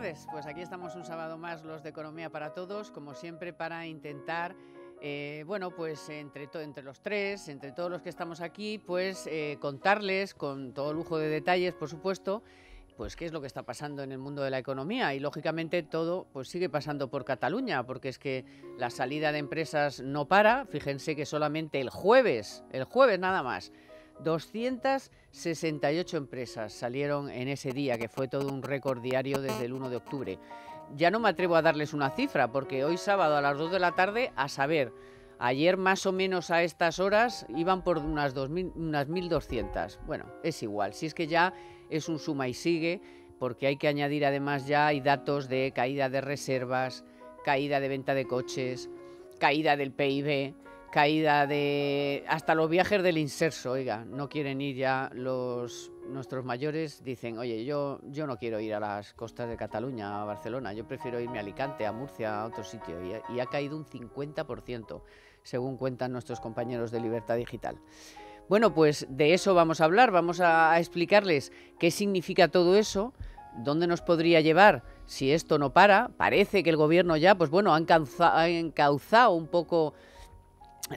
tardes. Pues aquí estamos un sábado más los de Economía para Todos, como siempre, para intentar, bueno, pues entre los tres, entre todos los que estamos aquí, pues contarles con todo lujo de detalles, por supuesto, pues qué es lo que está pasando en el mundo de la economía. Y lógicamente todo pues sigue pasando por Cataluña, porque es que la salida de empresas no para. Fíjense que solamente el jueves nada más, 268 empresas salieron en ese día, que fue todo un récord diario desde el 1 de octubre. Ya no me atrevo a darles una cifra, porque hoy sábado a las 2 de la tarde, a saber, ayer más o menos a estas horas iban por unas 1.200. Bueno, es igual, si es que ya es un suma y sigue, porque hay que añadir además ya hay datos de caída de reservas, caída de venta de coches, caída del PIB, caída de hasta los viajes del inserso. Oiga, no quieren ir ya nuestros mayores, dicen, oye, yo no quiero ir a las costas de Cataluña, a Barcelona, yo prefiero irme a Alicante, a Murcia, a otro sitio, y ha caído un 50%, según cuentan nuestros compañeros de Libertad Digital. Bueno, pues de eso vamos a hablar, vamos a explicarles qué significa todo eso, dónde nos podría llevar si esto no para. Parece que el gobierno ya, pues bueno, ha encauzado un poco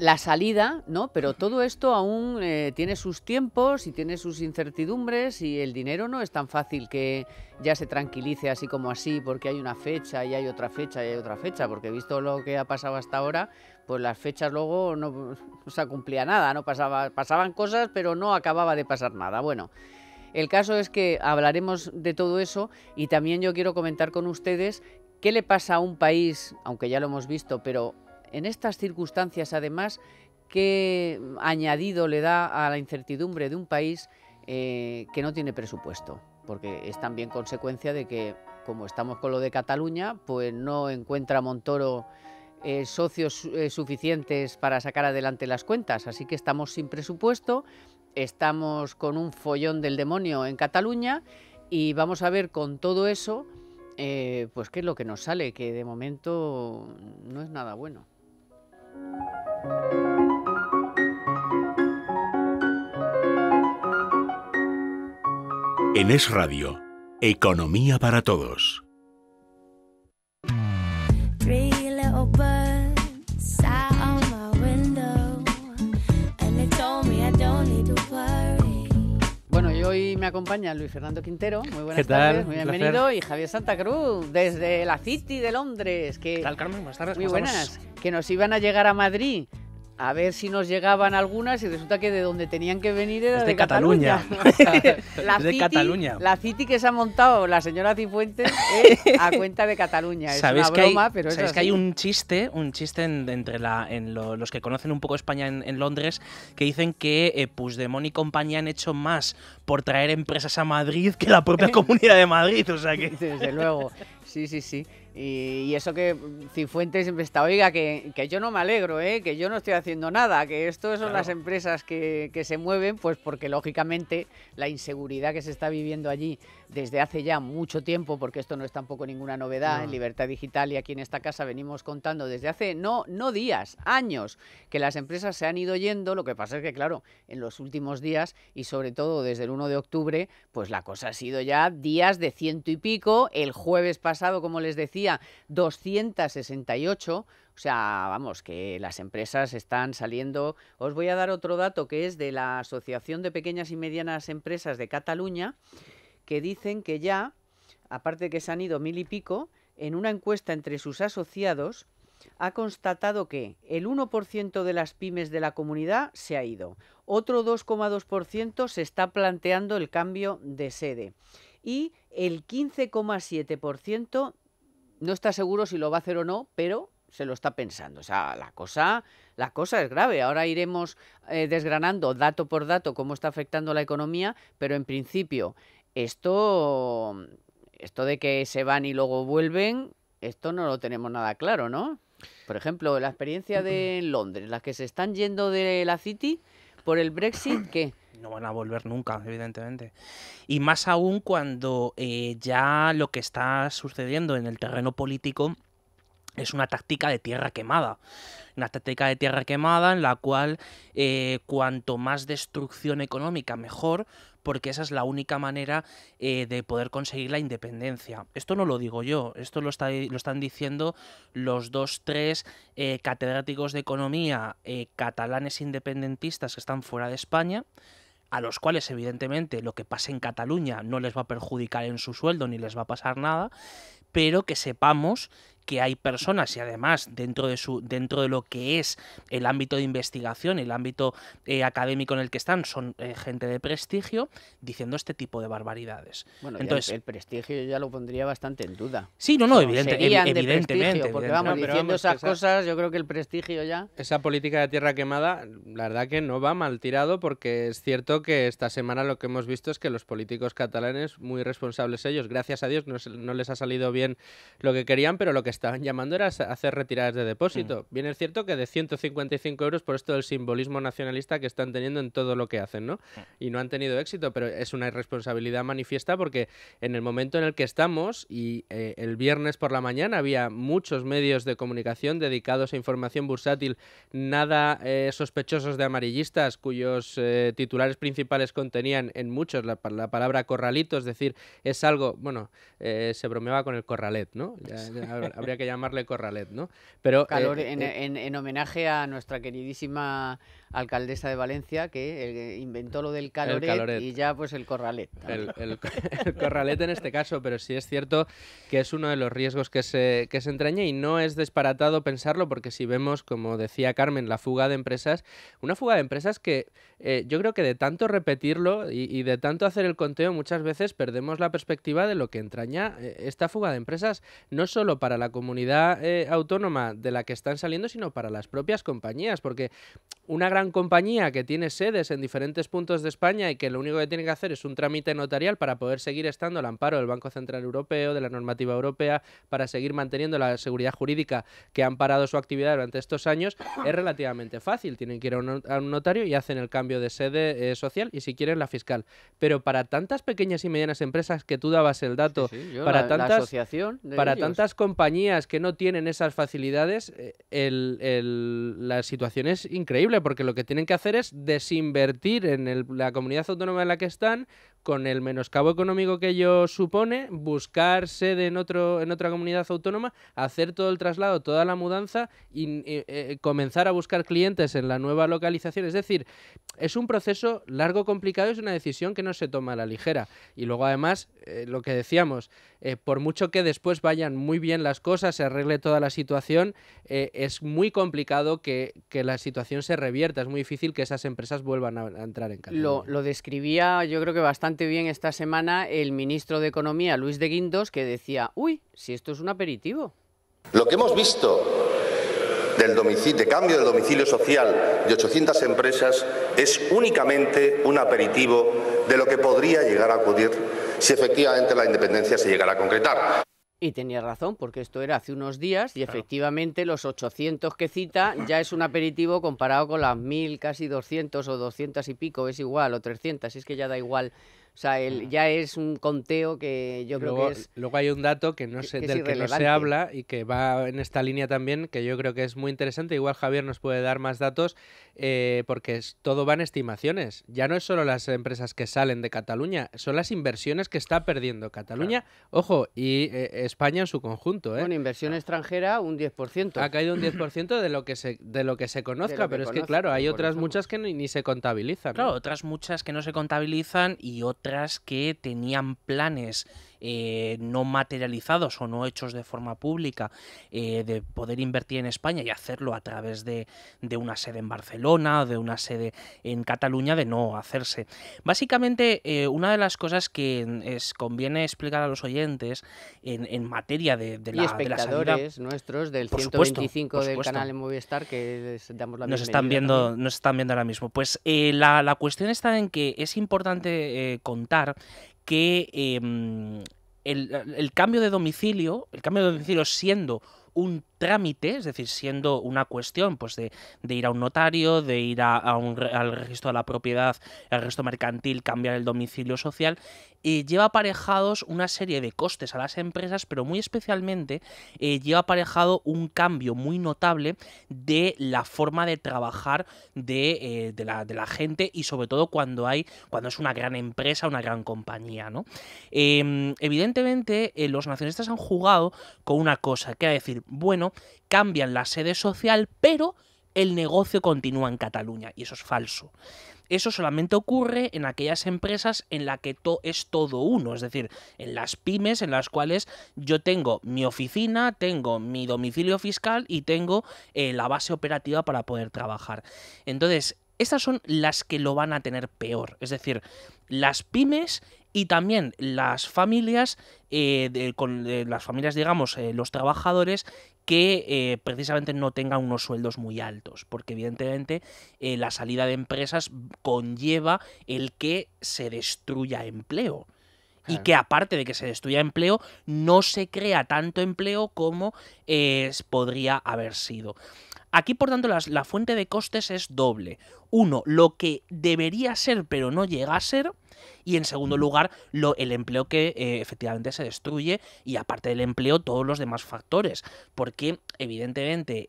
la salida, ¿no? Pero todo esto aún tiene sus tiempos y tiene sus incertidumbres, y el dinero no es tan fácil que ya se tranquilice así como así, porque hay una fecha y hay otra fecha y hay otra fecha, porque visto lo que ha pasado hasta ahora, pues las fechas luego no se cumplía nada, no pasaban cosas, pero no acababa de pasar nada. Bueno, el caso es que hablaremos de todo eso, y también yo quiero comentar con ustedes qué le pasa a un país, aunque ya lo hemos visto, pero en estas circunstancias, además, ¿qué añadido le da a la incertidumbre de un país que no tiene presupuesto? Porque es también consecuencia de que, como estamos con lo de Cataluña, pues no encuentra Montoro socios suficientes para sacar adelante las cuentas. Así que estamos sin presupuesto, estamos con un follón del demonio en Cataluña, y vamos a ver con todo eso, pues qué es lo que nos sale, que de momento no es nada bueno. En Es Radio, Economía para Todos. Bueno, y hoy me acompaña Luis Fernando Quintero. Muy buenas ¿Qué tal? tardes, muy bienvenido. Y Javier Santa Cruz, desde la City de Londres. ¿Qué tal, Carmen? Buenas tardes. Muy buenas. Que nos iban a llegar a Madrid, a ver si nos llegaban algunas, y resulta que de donde tenían que venir era de Cataluña. La City que se ha montado la señora Cifuentes a cuenta de Cataluña. Es una broma, pero es ¿sabéis así. que hay un chiste entre los que conocen un poco España en Londres, que dicen que Puigdemont y compañía han hecho más por traer empresas a Madrid que la propia Comunidad de Madrid? O sea que... Desde luego, sí. Y eso que Cifuentes siempre está, oiga, que yo no me alegro, que yo no estoy haciendo nada, que esto son Claro. las empresas que se mueven, pues porque lógicamente la inseguridad que se está viviendo allí desde hace ya mucho tiempo, porque esto no es tampoco ninguna novedad, en Libertad Digital y aquí en esta casa venimos contando desde hace, no días, años, que las empresas se han ido yendo. Lo que pasa es que, claro, en los últimos días, y sobre todo desde el 1 de octubre, pues la cosa ha sido ya días de 100 y pico. El jueves pasado, como les decía, 268. O sea, vamos, que las empresas están saliendo. Os voy a dar otro dato, que es de la Asociación de Pequeñas y Medianas Empresas de Cataluña, que dicen que ya, aparte de que se han ido 1.000 y pico, en una encuesta entre sus asociados ha constatado que el 1% de las pymes de la comunidad se ha ido, otro 2,2% se está planteando el cambio de sede, y el 15,7% no está seguro si lo va a hacer o no, pero se lo está pensando. O sea, la cosa es grave. Ahora iremos desgranando dato por dato cómo está afectando la economía, pero en principio esto de que se van y luego vuelven, esto no lo tenemos nada claro, ¿no? Por ejemplo, la experiencia de Londres, las que se están yendo de la City por el Brexit, ¿qué? No van a volver nunca, evidentemente. Y más aún cuando ya lo que está sucediendo en el terreno político es una táctica de tierra quemada. Una táctica de tierra quemada en la cual cuanto más destrucción económica mejor, porque esa es la única manera de poder conseguir la independencia. Esto no lo digo yo, esto lo están diciendo los 2-3 catedráticos de economía catalanes independentistas que están fuera de España, a los cuales evidentemente lo que pase en Cataluña no les va a perjudicar en su sueldo ni les va a pasar nada, pero que sepamos que hay personas, y además dentro de lo que es el ámbito de investigación, el ámbito académico en el que están, son gente de prestigio, diciendo este tipo de barbaridades. Bueno, entonces el prestigio yo ya lo pondría bastante en duda. Sí, no, Evidentemente. Porque vamos, diciendo esas cosas, yo creo que el prestigio ya... Esa política de tierra quemada, la verdad que no va mal tirado, porque es cierto que esta semana lo que hemos visto es que los políticos catalanes, muy responsables ellos, gracias a Dios no les ha salido bien lo que querían, pero lo que estaban llamando era hacer retiradas de depósito. Bien es cierto que de 155 euros por esto del simbolismo nacionalista que están teniendo en todo lo que hacen, ¿no? Y no han tenido éxito, pero es una irresponsabilidad manifiesta, porque en el momento en el que estamos, y el viernes por la mañana había muchos medios de comunicación dedicados a información bursátil nada sospechosos de amarillistas, cuyos titulares principales contenían en muchos la palabra corralito, es decir, es algo, bueno, se bromeaba con el corralet, ¿no? Habría que llamarle corralet, ¿no? Pero en homenaje a nuestra queridísima alcaldesa de Valencia, que inventó lo del caloret y ya pues el corralet. El corralet en este caso, pero sí es cierto que es uno de los riesgos que se entraña, y no es disparatado pensarlo, porque si vemos, como decía Carmen, la fuga de empresas, una fuga de empresas que yo creo que de tanto repetirlo y de tanto hacer el conteo, muchas veces perdemos la perspectiva de lo que entraña esta fuga de empresas, no solo para la comunidad autónoma de la que están saliendo, sino para las propias compañías, porque una gran compañía que tiene sedes en diferentes puntos de España y que lo único que tiene que hacer es un trámite notarial para poder seguir estando al amparo del Banco Central Europeo, de la normativa europea, para seguir manteniendo la seguridad jurídica que ha amparado su actividad durante estos años, es relativamente fácil. Tienen que ir a un notario y hacen el cambio de sede social, y si quieren la fiscal. Pero para tantas pequeñas y medianas empresas, que tú dabas el dato, para tantas compañías que no tienen esas facilidades, la situación es increíble, porque lo que tienen que hacer es desinvertir en la comunidad autónoma en la que están, con el menoscabo económico que ello supone, buscar sede en otra comunidad autónoma, hacer todo el traslado, toda la mudanza y comenzar a buscar clientes en la nueva localización. Es decir, es un proceso largo, complicado, es una decisión que no se toma a la ligera. Y luego, además, lo que decíamos, por mucho que después vayan muy bien las cosas, se arregle toda la situación, es muy complicado que la situación se revierta. Es muy difícil que esas empresas vuelvan a entrar en Cataluña. Lo describía, yo creo que bastante bien esta semana, el ministro de Economía, Luis de Guindos, que decía, uy, si esto es un aperitivo. Lo que hemos visto de cambio del domicilio social de 800 empresas es únicamente un aperitivo de lo que podría llegar a ocurrir si efectivamente la independencia se llegara a concretar. Y tenía razón, porque esto era hace unos días y efectivamente los 800 que cita ya es un aperitivo comparado con las 1000, casi 200 o 200 y pico, es igual, o 300, es que ya da igual. O sea, ya es un conteo que yo creo que es... Luego hay un dato que del que no se habla y que va en esta línea también, que yo creo que es muy interesante. Igual Javier nos puede dar más datos, porque todo va en son las inversiones que está perdiendo Cataluña, ojo, y España en su conjunto. Bueno, inversión extranjera un 10%. Ha caído un 10% de lo que se conozca, pero es que claro, hay otras muchas que ni se contabilizan. Claro, otras muchas que no se contabilizan y otras que tenían planes no materializados o no hechos de forma pública de poder invertir en España y hacerlo a través de una sede en Barcelona o de una sede en Cataluña, de no hacerse. Básicamente, una de las cosas que conviene explicar a los oyentes en materia de la espectadores nuestros del 125 del canal en Movistar, que les damos la bienvenida. Nos están viendo ahora mismo. Pues la cuestión está en que es importante contar que el cambio de domicilio siendo un trámite, es decir, siendo una cuestión pues de ir a un notario, de ir al registro de la propiedad, al registro mercantil, cambiar el domicilio social, lleva aparejados una serie de costes a las empresas, pero muy especialmente lleva aparejado un cambio muy notable de la forma de trabajar de la gente, y sobre todo cuando es una gran empresa, una gran compañía, ¿no? Evidentemente, los nacionalistas han jugado con una cosa, que es decir, bueno, cambian la sede social, pero el negocio continúa en Cataluña, y eso es falso. Eso solamente ocurre en aquellas empresas en las que es todo uno, es decir, en las pymes en las cuales yo tengo mi oficina, tengo mi domicilio fiscal y tengo la base operativa para poder trabajar. Entonces, estas son las que lo van a tener peor, es decir, las pymes y también las familias, las familias, digamos, los trabajadores que precisamente no tengan unos sueldos muy altos, porque evidentemente la salida de empresas conlleva el que se destruya empleo. Claro. Y que aparte de que se destruya empleo, no se crea tanto empleo como podría haber sido. Aquí, por tanto, la fuente de costes es doble. Uno, lo que debería ser pero no llega a ser. Y en segundo lugar, el empleo que efectivamente se destruye, y aparte del empleo, todos los demás factores. Porque, evidentemente,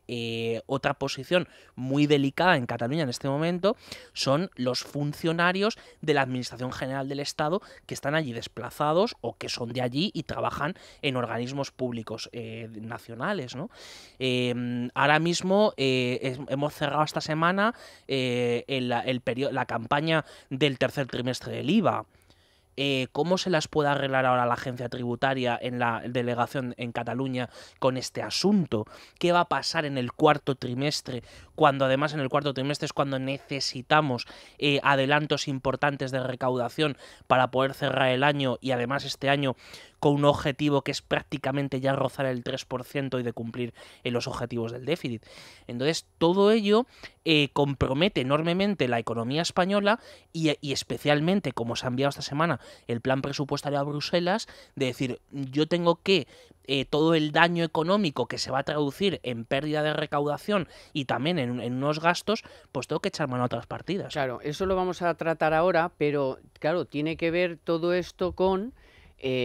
otra posición muy delicada en Cataluña en este momento son los funcionarios de la Administración General del Estado que están allí desplazados o que son de allí y trabajan en organismos públicos nacionales, ¿no? Ahora mismo hemos cerrado esta semana la campaña del tercer trimestre del IVA. ¿Cómo se las puede arreglar ahora la agencia tributaria en la delegación en Cataluña con este asunto? ¿Qué va a pasar en el cuarto trimestre? Cuando además en el cuarto trimestre es cuando necesitamos adelantos importantes de recaudación para poder cerrar el año, y además este año con un objetivo que es prácticamente ya rozar el 3% y de cumplir los objetivos del déficit. Entonces todo ello compromete enormemente la economía española y especialmente, como se ha enviado esta semana el plan presupuestario a Bruselas, de decir, yo tengo que todo el daño económico que se va a traducir en pérdida de recaudación y también en unos gastos, pues tengo que echar mano a otras partidas. Claro, eso lo vamos a tratar ahora, pero claro, tiene que ver todo esto con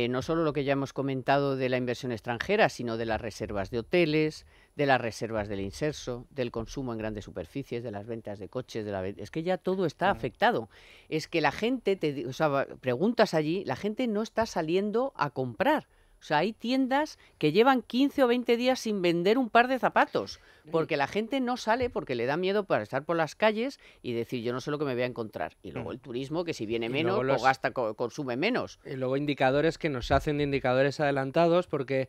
no solo lo que ya hemos comentado de la inversión extranjera, sino de las reservas de hoteles, de las reservas del inserso, del consumo en grandes superficies, de las ventas de coches, es que ya todo está afectado. Es que la gente, preguntas allí, la gente no está saliendo a comprar. O sea, hay tiendas que llevan 15 o 20 días sin vender un par de zapatos, porque la gente no sale, porque le da miedo para estar por las calles y decir, yo no sé lo que me voy a encontrar. Y luego el turismo, que si viene menos, o consume menos. Y luego indicadores que nos hacen de indicadores adelantados, porque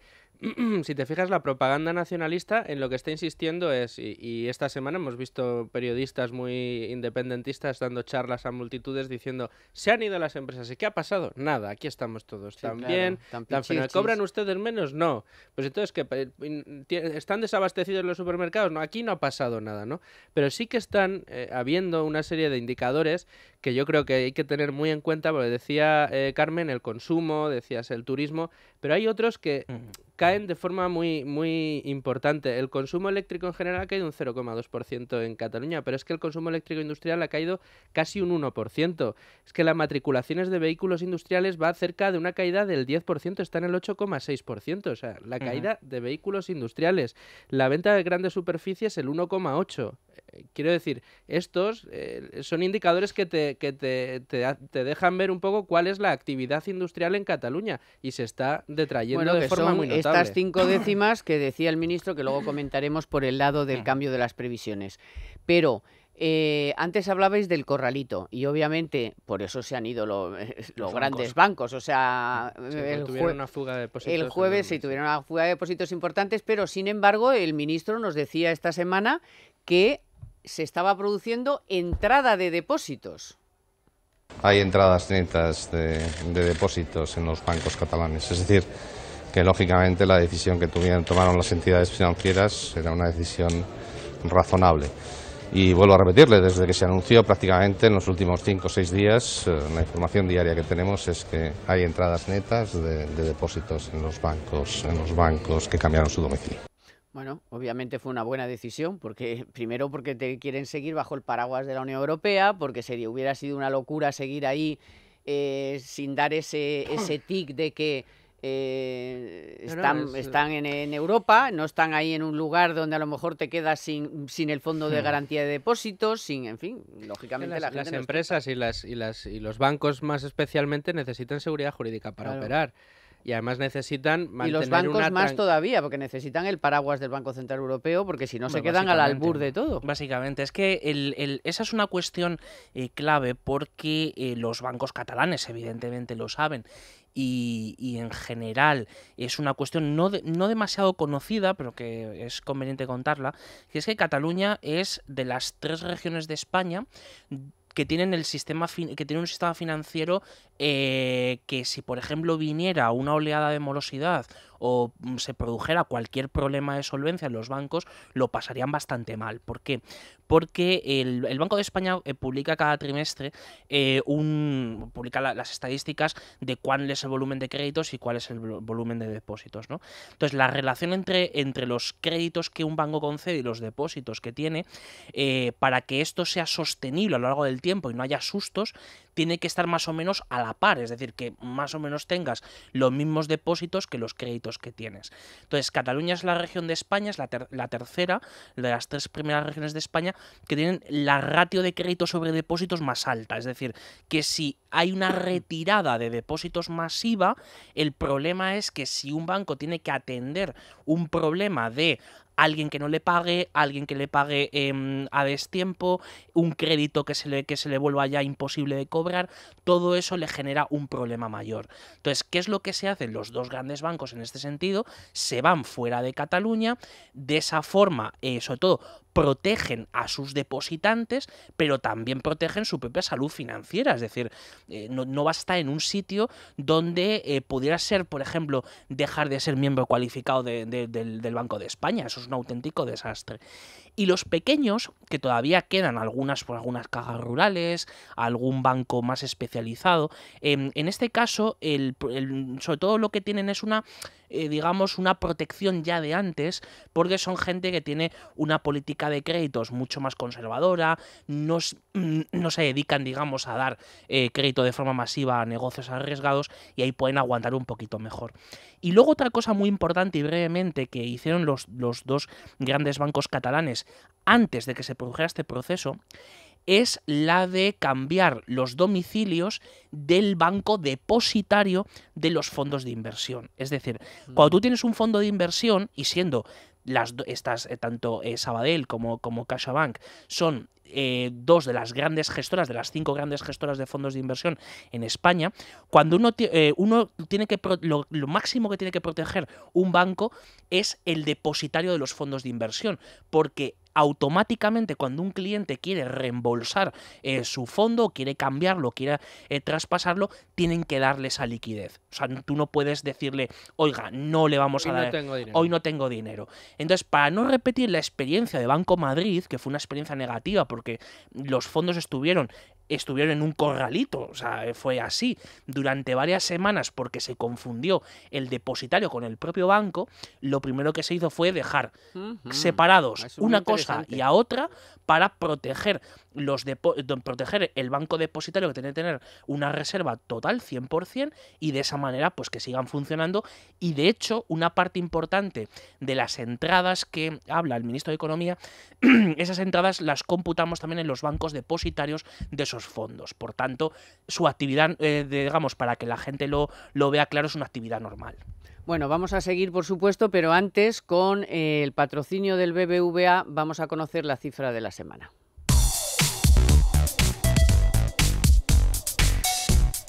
si te fijas, la propaganda nacionalista en lo que está insistiendo es, y esta semana hemos visto periodistas muy independentistas dando charlas a multitudes diciendo, se han ido las empresas, ¿y qué ha pasado? Nada, aquí estamos todos, sí, también, claro, ¿cobran ustedes menos? No. Pues entonces, ¿qué? ¿Están desabastecidos los supermercados? No, aquí no ha pasado nada, ¿no? Pero sí que están habiendo una serie de indicadores que yo creo que hay que tener muy en cuenta, porque decía Carmen, el consumo, decías el turismo, pero hay otros que caen de forma muy, muy importante. El consumo eléctrico en general ha caído un 0,2% en Cataluña, pero es que el consumo eléctrico industrial ha caído casi un 1%. Es que las matriculaciones de vehículos industriales va cerca de una caída del 10%, está en el 8,6%. O sea, la caída de vehículos industriales. La venta de grandes superficies, el 1,8%. Quiero decir, estos son indicadores que te dejan ver un poco cuál es la actividad industrial en Cataluña, y se está detrayendo de forma muy notable. Estas 5 décimas que decía el ministro, que luego comentaremos por el lado del cambio de las previsiones. Pero antes hablabais del corralito, y obviamente por eso se han ido los grandes bancos. O sea, tuvieron una fuga de depósitos. El jueves sí tuvieron una fuga de depósitos importantes, pero sin embargo el ministro nos decía esta semana que se estaba produciendo entrada de depósitos. Hay entradas netas de depósitos en los bancos catalanes. Es decir, que lógicamente la decisión que tomaron las entidades financieras era una decisión razonable. Y vuelvo a repetirle, desde que se anunció prácticamente en los últimos 5 o 6 días, la información diaria que tenemos es que hay entradas netas de depósitos en los bancos que cambiaron su domicilio. Bueno, obviamente fue una buena decisión, porque primero porque te quieren seguir bajo el paraguas de la Unión Europea, porque hubiera sido una locura seguir ahí sin dar ese tic de que están en Europa, no están ahí en un lugar donde a lo mejor te quedas sin el fondo de garantía de depósitos, en fin, lógicamente la gente las empresas y los bancos más especialmente necesitan seguridad jurídica para operar. Y además necesitan mantener y los bancos más todavía, porque necesitan el paraguas del Banco Central Europeo, porque si no se quedan al albur de todo. Básicamente, es que esa es una cuestión clave, porque los bancos catalanes evidentemente lo saben. Y en general es una cuestión no demasiado conocida, pero que es conveniente contarla, que es que Cataluña es de las 3 regiones de España que tienen un sistema financiero que si por ejemplo viniera una oleada de morosidad o se produjera cualquier problema de solvencia en los bancos, lo pasarían bastante mal. ¿Por qué? Porque el Banco de España publica cada trimestre publica las estadísticas de cuál es el volumen de créditos y cuál es el volumen de depósitos, ¿no? Entonces, la relación entre los créditos que un banco concede y los depósitos que tiene, para que esto sea sostenible a lo largo del tiempo y no haya sustos, tiene que estar más o menos a la par, es decir, que más o menos tengas los mismos depósitos que los créditos que tienes. Entonces, Cataluña es la región de España, es la tercera de las 3 primeras regiones de España que tienen la ratio de créditos sobre depósitos más alta, es decir, que si hay una retirada de depósitos masiva, el problema es que si un banco tiene que atender un problema de alguien que no le pague, alguien que le pague a destiempo, un crédito que se le vuelva ya imposible de cobrar, todo eso le genera un problema mayor. Entonces, ¿qué es lo que se hace? Los 2 grandes bancos en este sentido se van fuera de Cataluña, de esa forma, sobre todo, protegen a sus depositantes, pero también protegen su propia salud financiera. Es decir, no va a estar en un sitio donde pudiera ser, por ejemplo, dejar de ser miembro cualificado del Banco de España. Eso es un auténtico desastre. Y los pequeños, que todavía quedan algunas cajas rurales, algún banco más especializado, en este caso, sobre todo lo que tienen es una protección ya de antes, porque son gente que tiene una política de créditos mucho más conservadora, no se dedican, digamos, a dar crédito de forma masiva a negocios arriesgados, y ahí pueden aguantar un poquito mejor. Y luego otra cosa muy importante y brevemente que hicieron los 2 grandes bancos catalanes antes de que se produjera este proceso es la de cambiar los domicilios del banco depositario de los fondos de inversión. Es decir, cuando tú tienes un fondo de inversión, y siendo tanto Sabadell como CaixaBank son 2 de las grandes gestoras, de las 5 grandes gestoras de fondos de inversión en España, cuando uno tiene que lo máximo que tiene que proteger un banco es el depositario de los fondos de inversión, porque automáticamente cuando un cliente quiere reembolsar su fondo, quiere cambiarlo, quiere traspasarlo, tienen que darle esa liquidez. O sea, tú no puedes decirle, oiga, no le vamos a dar, hoy no tengo dinero. Entonces, para no repetir la experiencia de Banco Madrid, que fue una experiencia negativa porque los fondos estuvieron en un corralito, o sea, fue así durante varias semanas porque se confundió el depositario con el propio banco, lo primero que se hizo fue dejar separados una cosa y a otra para proteger el banco depositario, que tiene que tener una reserva total 100%, y de esa manera pues que sigan funcionando. Y de hecho, una parte importante de las entradas que habla el ministro de Economía, esas entradas las computamos también en los bancos depositarios de esos fondos. Por tanto, su actividad, digamos, para que la gente lo vea claro, es una actividad normal. Bueno, vamos a seguir, por supuesto, pero antes, con el patrocinio del BBVA, vamos a conocer la cifra de la semana.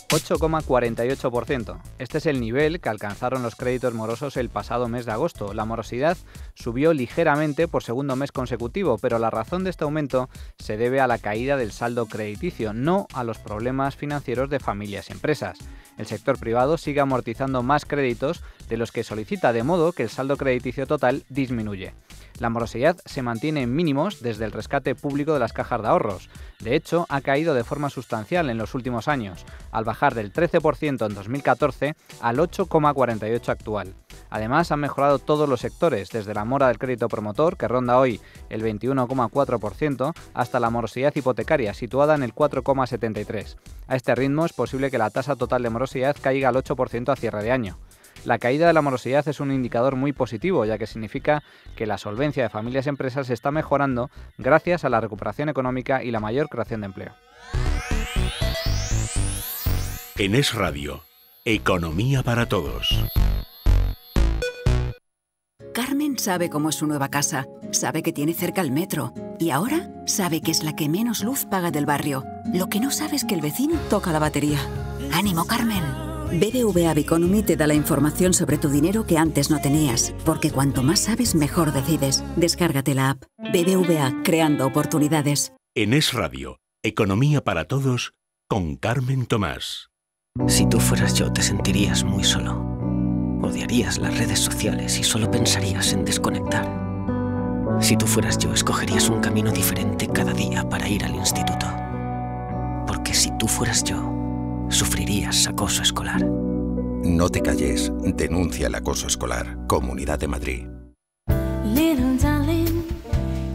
8,48%. Este es el nivel que alcanzaron los créditos morosos el pasado mes de agosto. La morosidad subió ligeramente por segundo mes consecutivo, pero la razón de este aumento se debe a la caída del saldo crediticio, no a los problemas financieros de familias y empresas. El sector privado sigue amortizando más créditos de los que solicita, de modo que el saldo crediticio total disminuye. La morosidad se mantiene en mínimos desde el rescate público de las cajas de ahorros. De hecho, ha caído de forma sustancial en los últimos años, al bajar del 13% en 2014 al 8,48% actual. Además, han mejorado todos los sectores, desde la mora del crédito promotor, que ronda hoy el 21,4%, hasta la morosidad hipotecaria, situada en el 4,73%. A este ritmo es posible que la tasa total de morosidad caiga al 8% a cierre de año. La caída de la morosidad es un indicador muy positivo, ya que significa que la solvencia de familias y empresas está mejorando gracias a la recuperación económica y la mayor creación de empleo. En Es Radio, Economía para Todos. Carmen sabe cómo es su nueva casa, sabe que tiene cerca el metro y ahora sabe que es la que menos luz paga del barrio. Lo que no sabe es que el vecino toca la batería. ¡Ánimo, Carmen! BBVA Biconomy te da la información sobre tu dinero que antes no tenías, porque cuanto más sabes, mejor decides. Descárgate la app. BBVA, creando oportunidades. En Es Radio, Economía para Todos, con Carmen Tomás. Si tú fueras yo, te sentirías muy solo. Odiarías las redes sociales y solo pensarías en desconectar. Si tú fueras yo, escogerías un camino diferente cada día para ir al instituto. Porque si tú fueras yo, sufrirías acoso escolar. No te calles, denuncia el acoso escolar. Comunidad de Madrid. Little darling,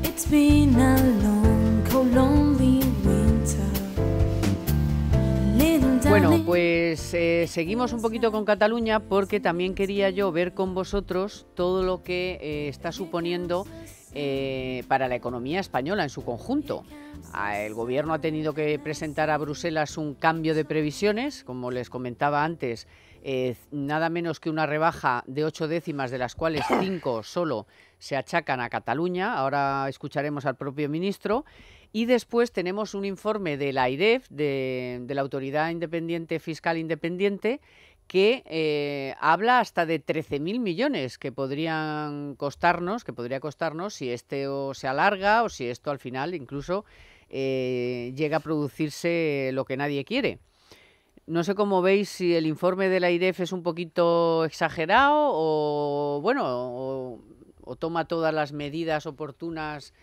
it's been a long, cold, lonely winter. Bueno, pues seguimos un poquito con Cataluña, porque también quería yo ver con vosotros todo lo que está suponiendo para la economía española en su conjunto. El gobierno ha tenido que presentar a Bruselas un cambio de previsiones, como les comentaba antes, nada menos que una rebaja de 8 décimas, de las cuales 5 solo se achacan a Cataluña. Ahora escucharemos al propio ministro. Y después tenemos un informe de la AIREF, de la Autoridad Independiente Fiscal Independiente, que habla hasta de 13.000 millones que podría costarnos si esto se alarga o si esto al final incluso llega a producirse lo que nadie quiere. No sé cómo veis, si el informe de la AIREF es un poquito exagerado o toma todas las medidas oportunas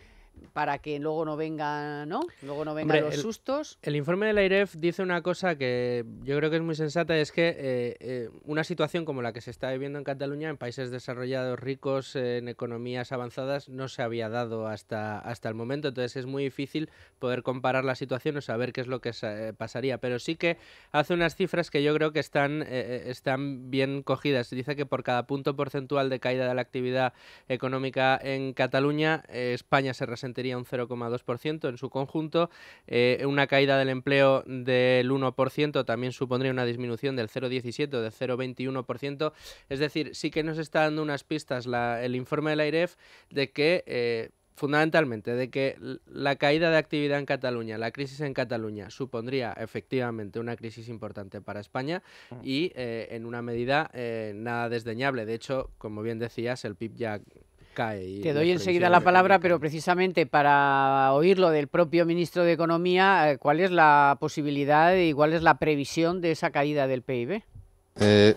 para que luego no vengan, los sustos. El informe de la AIREF dice una cosa que yo creo que es muy sensata, y es que una situación como la que se está viviendo en Cataluña, en países desarrollados, ricos, en economías avanzadas, no se había dado hasta el momento. Entonces es muy difícil poder comparar la situación o saber qué es lo que pasaría. Pero sí que hace unas cifras que yo creo que están bien cogidas. Dice que por cada punto porcentual de caída de la actividad económica en Cataluña, España se resentiría un 0,2% en su conjunto. Una caída del empleo del 1% también supondría una disminución del 0,17 o del 0,21%. Es decir, sí que nos está dando unas pistas el informe de la AIREF de que fundamentalmente de que la caída de actividad en Cataluña, la crisis en Cataluña, supondría efectivamente una crisis importante para España y en una medida nada desdeñable. De hecho, como bien decías, el PIB ya cae. Te doy enseguida la palabra, pero precisamente para oírlo del propio ministro de Economía, ¿cuál es la posibilidad y cuál es la previsión de esa caída del PIB?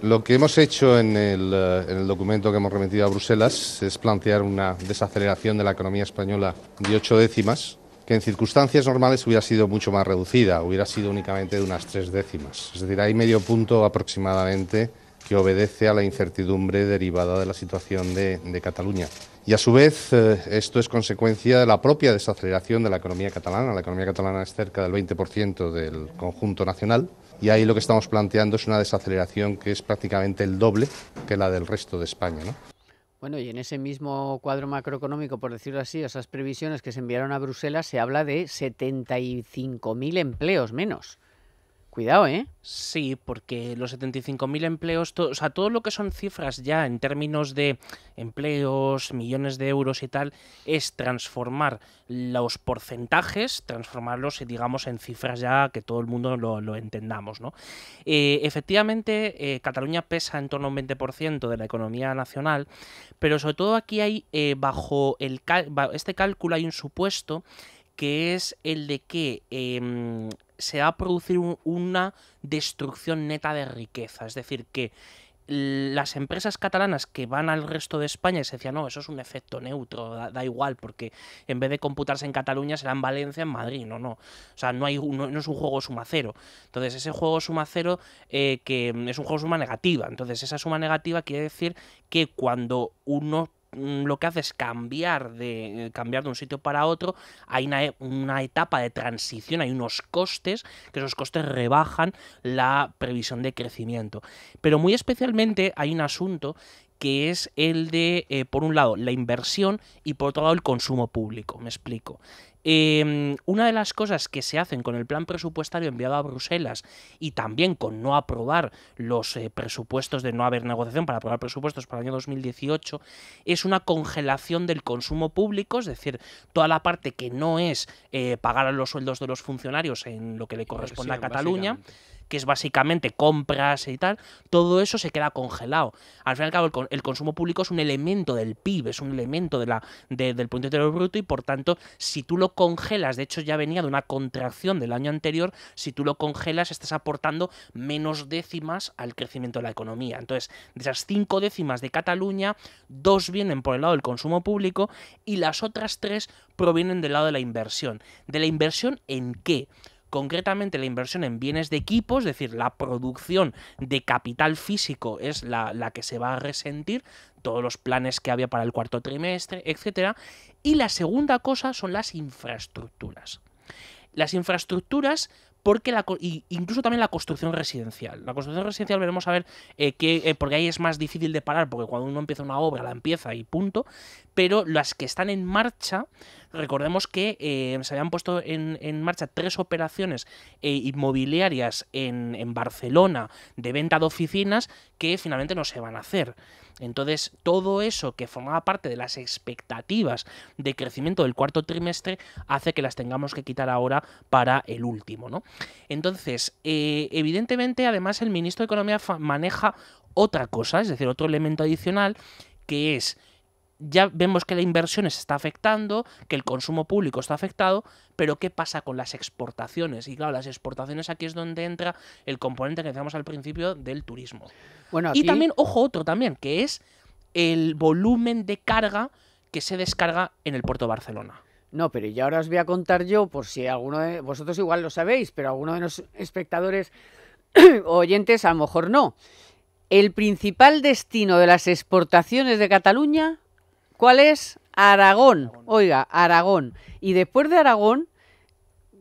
Lo que hemos hecho en el documento que hemos remitido a Bruselas es plantear una desaceleración de la economía española de 8 décimas, que en circunstancias normales hubiera sido mucho más reducida, hubiera sido únicamente de unas 3 décimas. Es decir, hay medio punto aproximadamente que obedece a la incertidumbre derivada de la situación de Cataluña. Y a su vez, esto es consecuencia de la propia desaceleración de la economía catalana. La economía catalana es cerca del 20% del conjunto nacional, y ahí lo que estamos planteando es una desaceleración que es prácticamente el doble que la del resto de España, ¿no? Bueno, y en ese mismo cuadro macroeconómico, por decirlo así, esas previsiones que se enviaron a Bruselas, se habla de 75.000 empleos menos. Cuidado, ¿eh? Sí, porque los 75.000 empleos, todo lo que son cifras ya en términos de empleos, millones de euros y tal, es transformar los porcentajes, transformarlos, digamos, en cifras ya que todo el mundo lo entendamos, ¿no? Efectivamente, Cataluña pesa en torno a un 20% de la economía nacional, pero sobre todo aquí hay, bajo este cálculo hay un supuesto que es el de que se va a producir una destrucción neta de riqueza. Es decir, que las empresas catalanas que van al resto de España y se decían, no, eso es un efecto neutro, da igual, porque en vez de computarse en Cataluña será en Valencia, en Madrid, no. O sea, no es un juego suma cero. Entonces, ese juego suma cero, que es un juego suma negativa. Entonces, esa suma negativa quiere decir que cuando uno lo que hace es cambiar de un sitio para otro, hay una etapa de transición, hay unos costes, que esos costes rebajan la previsión de crecimiento. Pero muy especialmente hay un asunto que es el de, por un lado, la inversión y por otro lado el consumo público. Me explico. Una de las cosas que se hacen con el plan presupuestario enviado a Bruselas y también con no aprobar los presupuestos, de no haber negociación para aprobar presupuestos para el año 2018, es una congelación del consumo público, es decir, toda la parte que no es pagar a los sueldos de los funcionarios en lo que le corresponde a Cataluña, que es básicamente compras y tal, todo eso se queda congelado. Al fin y al cabo, el consumo público es un elemento del PIB, es un elemento del Producto Interior Bruto, y por tanto, si tú lo congelas, de hecho ya venía de una contracción del año anterior, si tú lo congelas estás aportando menos décimas al crecimiento de la economía. Entonces, de esas 5 décimas de Cataluña, 2 vienen por el lado del consumo público y las otras 3 provienen del lado de la inversión. ¿De la inversión en qué? Concretamente la inversión en bienes de equipo, es decir, la producción de capital físico es la que se va a resentir, todos los planes que había para el cuarto trimestre, etcétera. Y la segunda cosa son las infraestructuras. Las infraestructuras, porque incluso también la construcción residencial. La construcción residencial veremos a ver porque ahí es más difícil de parar, porque cuando uno empieza una obra la empieza y punto, pero las que están en marcha, recordemos que se habían puesto en marcha 3 operaciones inmobiliarias en Barcelona de venta de oficinas que finalmente no se van a hacer. Entonces, todo eso que formaba parte de las expectativas de crecimiento del cuarto trimestre hace que las tengamos que quitar ahora para el último, ¿no? Entonces, evidentemente, además, el ministro de Economía maneja otra cosa, es decir, otro elemento adicional, que es, ya vemos que la inversión se está afectando, que el consumo público está afectado, pero ¿qué pasa con las exportaciones? Y claro, las exportaciones, aquí es donde entra el componente que decíamos al principio del turismo. Bueno, aquí... Y también, ojo, otro también, que es el volumen de carga que se descarga en el puerto de Barcelona. No, pero ya ahora os voy a contar yo, por si alguno de vosotros igual lo sabéis, pero alguno de los espectadores o oyentes a lo mejor no. El principal destino de las exportaciones de Cataluña, ¿cuál es? Aragón. Oiga, Aragón. Y después de Aragón,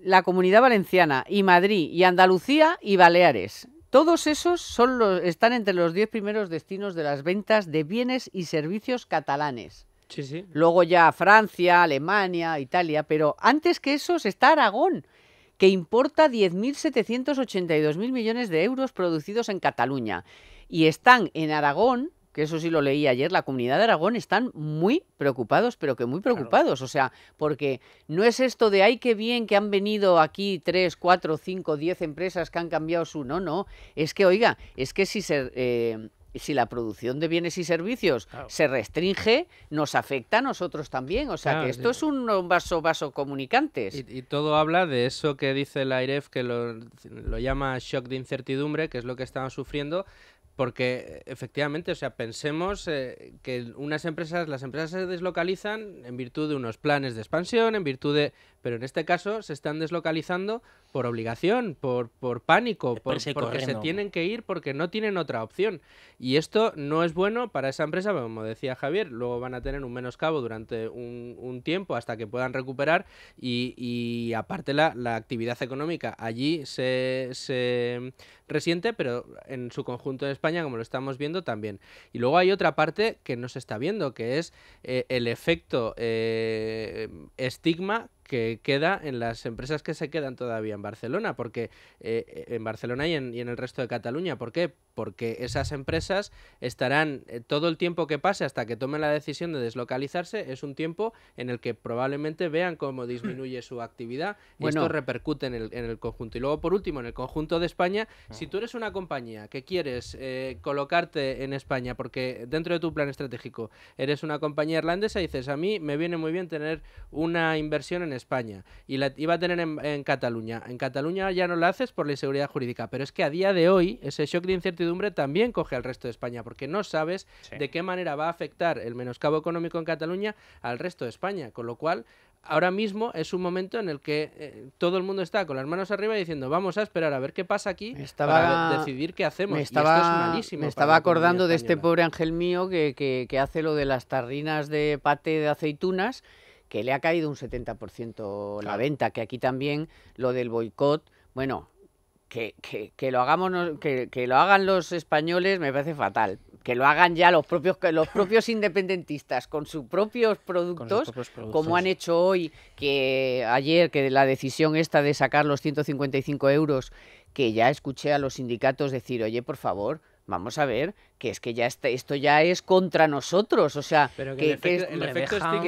la Comunidad Valenciana y Madrid y Andalucía y Baleares. Todos esos están entre los 10 primeros destinos de las ventas de bienes y servicios catalanes. Sí, sí. Luego ya Francia, Alemania, Italia, pero antes que esos está Aragón, que importa 10.782.000 millones de euros producidos en Cataluña. Y están en Aragón, que eso sí lo leí ayer, la Comunidad de Aragón, están muy preocupados, pero que muy preocupados. Claro. O sea, porque no es esto de, ay, qué bien que han venido aquí 3, 4, 5, 10 empresas que han cambiado su... No, es que, oiga, es que si la producción de bienes y servicios se restringe, nos afecta a nosotros también. O sea, que esto es un vaso comunicantes. Y todo habla de eso que dice la AIREF, que lo llama shock de incertidumbre, que es lo que estamos sufriendo. Porque efectivamente, o sea, pensemos que las empresas se deslocalizan en virtud de unos planes de expansión, pero en este caso se están deslocalizando por obligación, por pánico, porque se tienen que ir porque no tienen otra opción. Y esto no es bueno para esa empresa, como decía Javier, luego van a tener un menoscabo durante un tiempo hasta que puedan recuperar y aparte la actividad económica allí se resiente, pero en su conjunto en España, como lo estamos viendo, también. Y luego hay otra parte que no se está viendo, que es el efecto estigma que queda en las empresas que se quedan todavía en Barcelona, porque en Barcelona y en el resto de Cataluña. ¿Por qué? Porque esas empresas estarán todo el tiempo que pase hasta que tomen la decisión de deslocalizarse, es un tiempo en el que probablemente vean cómo disminuye su actividad y esto repercute en el conjunto. Y luego, por último, en el conjunto de España, si tú eres una compañía que quieres colocarte en España porque dentro de tu plan estratégico eres una compañía irlandesa y dices, a mí me viene muy bien tener una inversión en España y la iba a tener en Cataluña. En Cataluña ya no la haces por la inseguridad jurídica, pero es que a día de hoy ese shock de incertidumbre también coge al resto de España, porque no sabes de qué manera va a afectar el menoscabo económico en Cataluña al resto de España, con lo cual ahora mismo es un momento en el que todo el mundo está con las manos arriba diciendo vamos a esperar a ver qué pasa aquí para decidir qué hacemos. Y esto es malísimo. Me estaba acordando de este pobre ángel mío que hace lo de las tarrinas de paté de aceitunas, que le ha caído un 70% la venta, que aquí también lo del boicot, bueno, que lo hagamos, que lo hagan los españoles me parece fatal. Que lo hagan ya los propios independentistas con sus propios productos, como han hecho hoy, que ayer, que la decisión esta de sacar los 155 euros, que ya escuché a los sindicatos decir, oye, por favor, vamos a ver, que es que ya esto ya es contra nosotros, o sea, que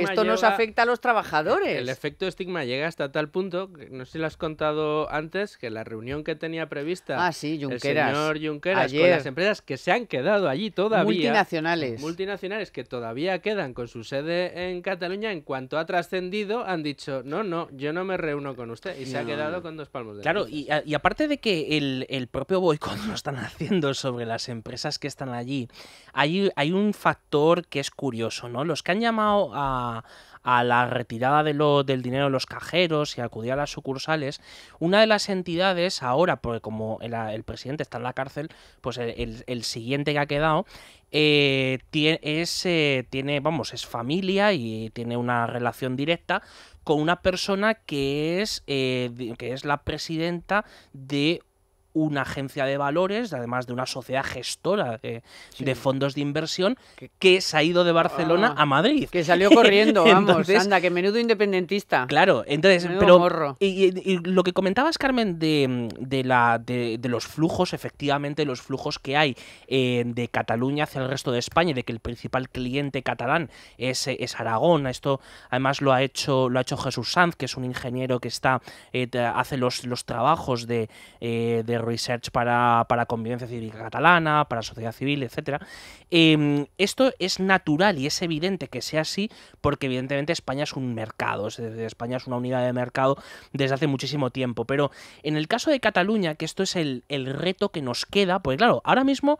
esto nos afecta a los trabajadores. El efecto estigma llega hasta tal punto, que no sé si lo has contado antes, que la reunión que tenía prevista el señor Junqueras ayer, con las empresas que se han quedado allí todavía, multinacionales que todavía quedan con su sede en Cataluña, en cuanto ha trascendido, han dicho, no, yo no me reúno con usted, y se ha quedado con 2 palmos de Claro, y aparte de que el propio boicot lo están haciendo sobre las empresas que están allí, hay un factor que es curioso, ¿no? Los que han llamado a la retirada del dinero de los cajeros y acudir a las sucursales, una de las entidades ahora, porque como el presidente está en la cárcel, pues el siguiente que ha quedado es familia y tiene una relación directa con una persona que es la presidenta de una agencia de valores, además de una sociedad gestora de fondos de inversión, que se ha ido de Barcelona a Madrid. Que salió corriendo, vamos, entonces, anda, que menudo independentista. Claro, entonces, pero y lo que comentabas, Carmen, de los flujos, efectivamente, los flujos que hay de Cataluña hacia el resto de España, y de que el principal cliente catalán es Aragón. Esto además lo ha hecho Jesús Sanz, que es un ingeniero que hace los trabajos de research para convivencia cívica catalana, para sociedad civil, etcétera. Esto es natural y es evidente que sea así, porque evidentemente España es un mercado, España es una unidad de mercado desde hace muchísimo tiempo, pero en el caso de Cataluña, que esto es el reto que nos queda, pues claro, ahora mismo,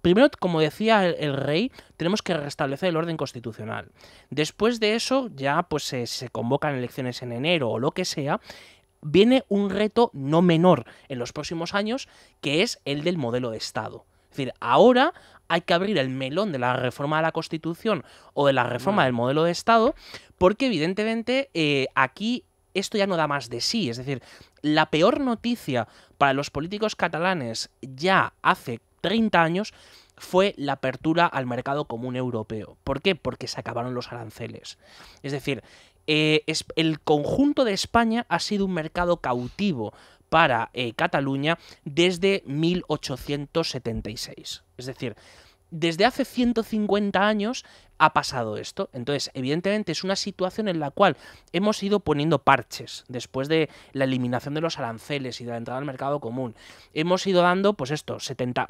primero, como decía el rey, tenemos que restablecer el orden constitucional. Después de eso, ya pues se convocan elecciones en enero o lo que sea. Viene un reto no menor en los próximos años, que es el del modelo de Estado. Es decir, ahora hay que abrir el melón de la reforma de la Constitución o de la reforma del modelo de Estado, porque evidentemente aquí esto ya no da más de sí. Es decir, la peor noticia para los políticos catalanes ya hace 30 años fue la apertura al mercado común europeo. ¿Por qué? Porque se acabaron los aranceles. Es decir, el conjunto de España ha sido un mercado cautivo para Cataluña desde 1876. Es decir, desde hace 150 años ha pasado esto. Entonces, evidentemente, es una situación en la cual hemos ido poniendo parches después de la eliminación de los aranceles y de la entrada al mercado común. Hemos ido dando, pues esto,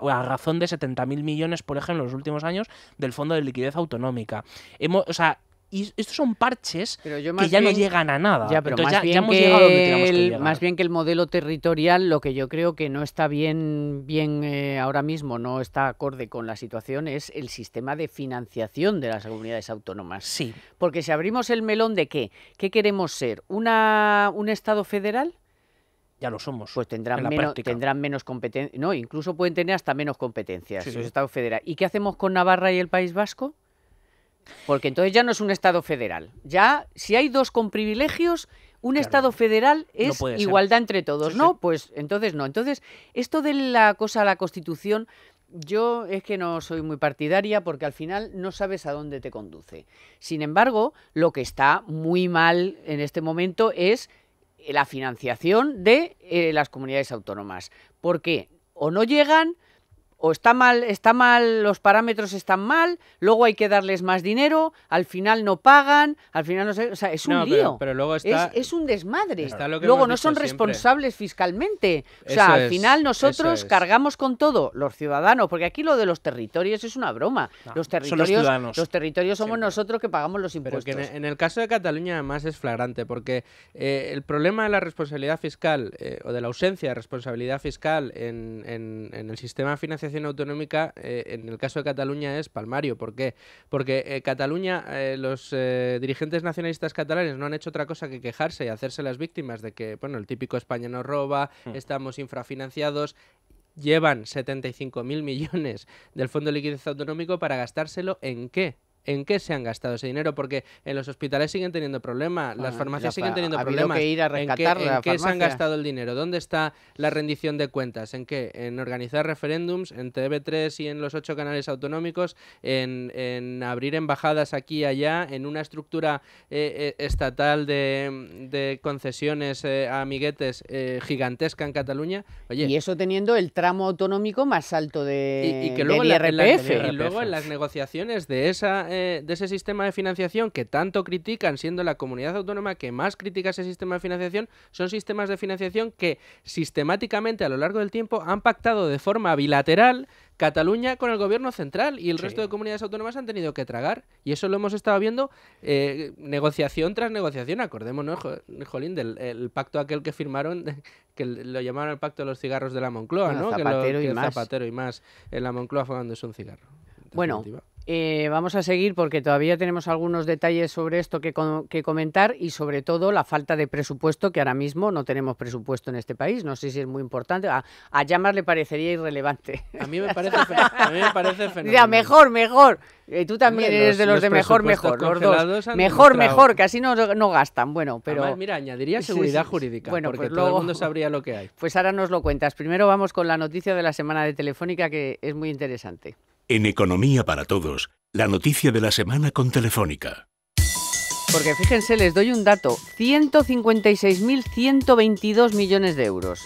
a razón de 70.000 millones, por ejemplo, en los últimos años, del Fondo de Liquidez Autonómica. Y estos son parches que ya no llegan a nada. Ya, pero entonces ya hemos llegado a donde teníamos que llegar. Más bien que el modelo territorial, lo que yo creo que no está bien ahora mismo, no está acorde con la situación, es el sistema de financiación de las comunidades autónomas. Sí. Porque si abrimos el melón de ¿qué queremos ser? ¿Un Estado federal? Ya lo somos. Pues tendrán menos competencias. No, incluso pueden tener hasta menos competencias. Sí. Los Estados federales. ¿Y qué hacemos con Navarra y el País Vasco? Porque entonces ya no es un Estado federal. Ya, si hay 2 con privilegios, un Estado federal es igualdad entre todos, ¿no? Pues entonces no. Entonces, esto de la Constitución, yo es que no soy muy partidaria, porque al final no sabes a dónde te conduce. Sin embargo, lo que está muy mal en este momento es la financiación de las comunidades autónomas. Porque o no llegan, o está mal, los parámetros están mal, luego hay que darles más dinero, al final no pagan, al final no sé, o sea, es un lío. Pero luego está, es un desmadre. Luego no son siempre responsables fiscalmente. O sea, al final nosotros cargamos con todo, los ciudadanos, porque aquí lo de los territorios es una broma. No, los territorios somos siempre. nosotros que pagamos los impuestos. Pero que en el caso de Cataluña además es flagrante, porque el problema de la responsabilidad fiscal o de la ausencia de responsabilidad fiscal en el sistema de financiación autonómica, en el caso de Cataluña es palmario. ¿Por qué? Porque Cataluña, los dirigentes nacionalistas catalanes no han hecho otra cosa que quejarse y hacerse las víctimas de que, bueno, el típico España nos roba, estamos infrafinanciados. Llevan 75.000 millones del Fondo de Liquidez Autonómico para gastárselo ¿en qué? ¿En qué se han gastado ese dinero? Porque en los hospitales siguen teniendo problemas, las farmacias siguen teniendo problemas. Que ir a rescatar ¿En qué se han gastado el dinero? ¿Dónde está la rendición de cuentas? ¿En qué? En organizar referéndums, en TV3 y en los 8 canales autonómicos, en abrir embajadas aquí y allá, en una estructura estatal de concesiones a amiguetes gigantesca en Cataluña. Oye, y eso teniendo el tramo autonómico más alto de luego IRPF. Y luego en las negociaciones de ese sistema de financiación que tanto critican, siendo la comunidad autónoma que más critica ese sistema de financiación, son sistemas de financiación que sistemáticamente a lo largo del tiempo han pactado de forma bilateral Cataluña con el gobierno central, y el resto de comunidades autónomas han tenido que tragar, y eso lo hemos estado viendo negociación tras negociación. Acordémonos, jolín, del pacto aquel que firmaron, que lo llamaron el pacto de los cigarros de la Moncloa, bueno, ¿no? Zapatero y más en la Moncloa fumándose un cigarro. Bueno, vamos a seguir porque todavía tenemos algunos detalles sobre esto que comentar, y sobre todo la falta de presupuesto, que ahora mismo no tenemos presupuesto en este país. No sé si es muy importante. A Llamas le parecería irrelevante. A mí me parece fenomenal. Mira, mejor. Tú también eres de los de mejor. Los dos. Mejor, que así no gastan. Bueno, pero... Además, mira, añadiría seguridad jurídica, porque pues todo el mundo sabría lo que hay. Pues ahora nos lo cuentas. Primero vamos con la noticia de la semana de Telefónica, que es muy interesante. En Economía para Todos, la noticia de la semana con Telefónica. Porque fíjense, les doy un dato: 156.122 millones de euros.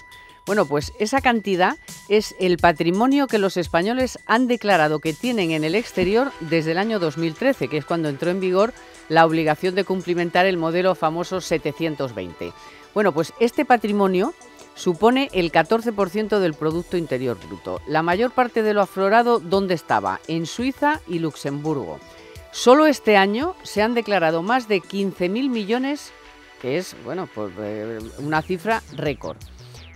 Bueno, pues esa cantidad es el patrimonio que los españoles han declarado que tienen en el exterior desde el año 2013, que es cuando entró en vigor la obligación de cumplimentar el modelo famoso 720. Bueno, pues este patrimonio supone el 14% del Producto Interior Bruto. La mayor parte de lo aflorado, ¿dónde estaba? En Suiza y Luxemburgo. Solo este año se han declarado más de 15.000 millones, que es, bueno, pues una cifra récord.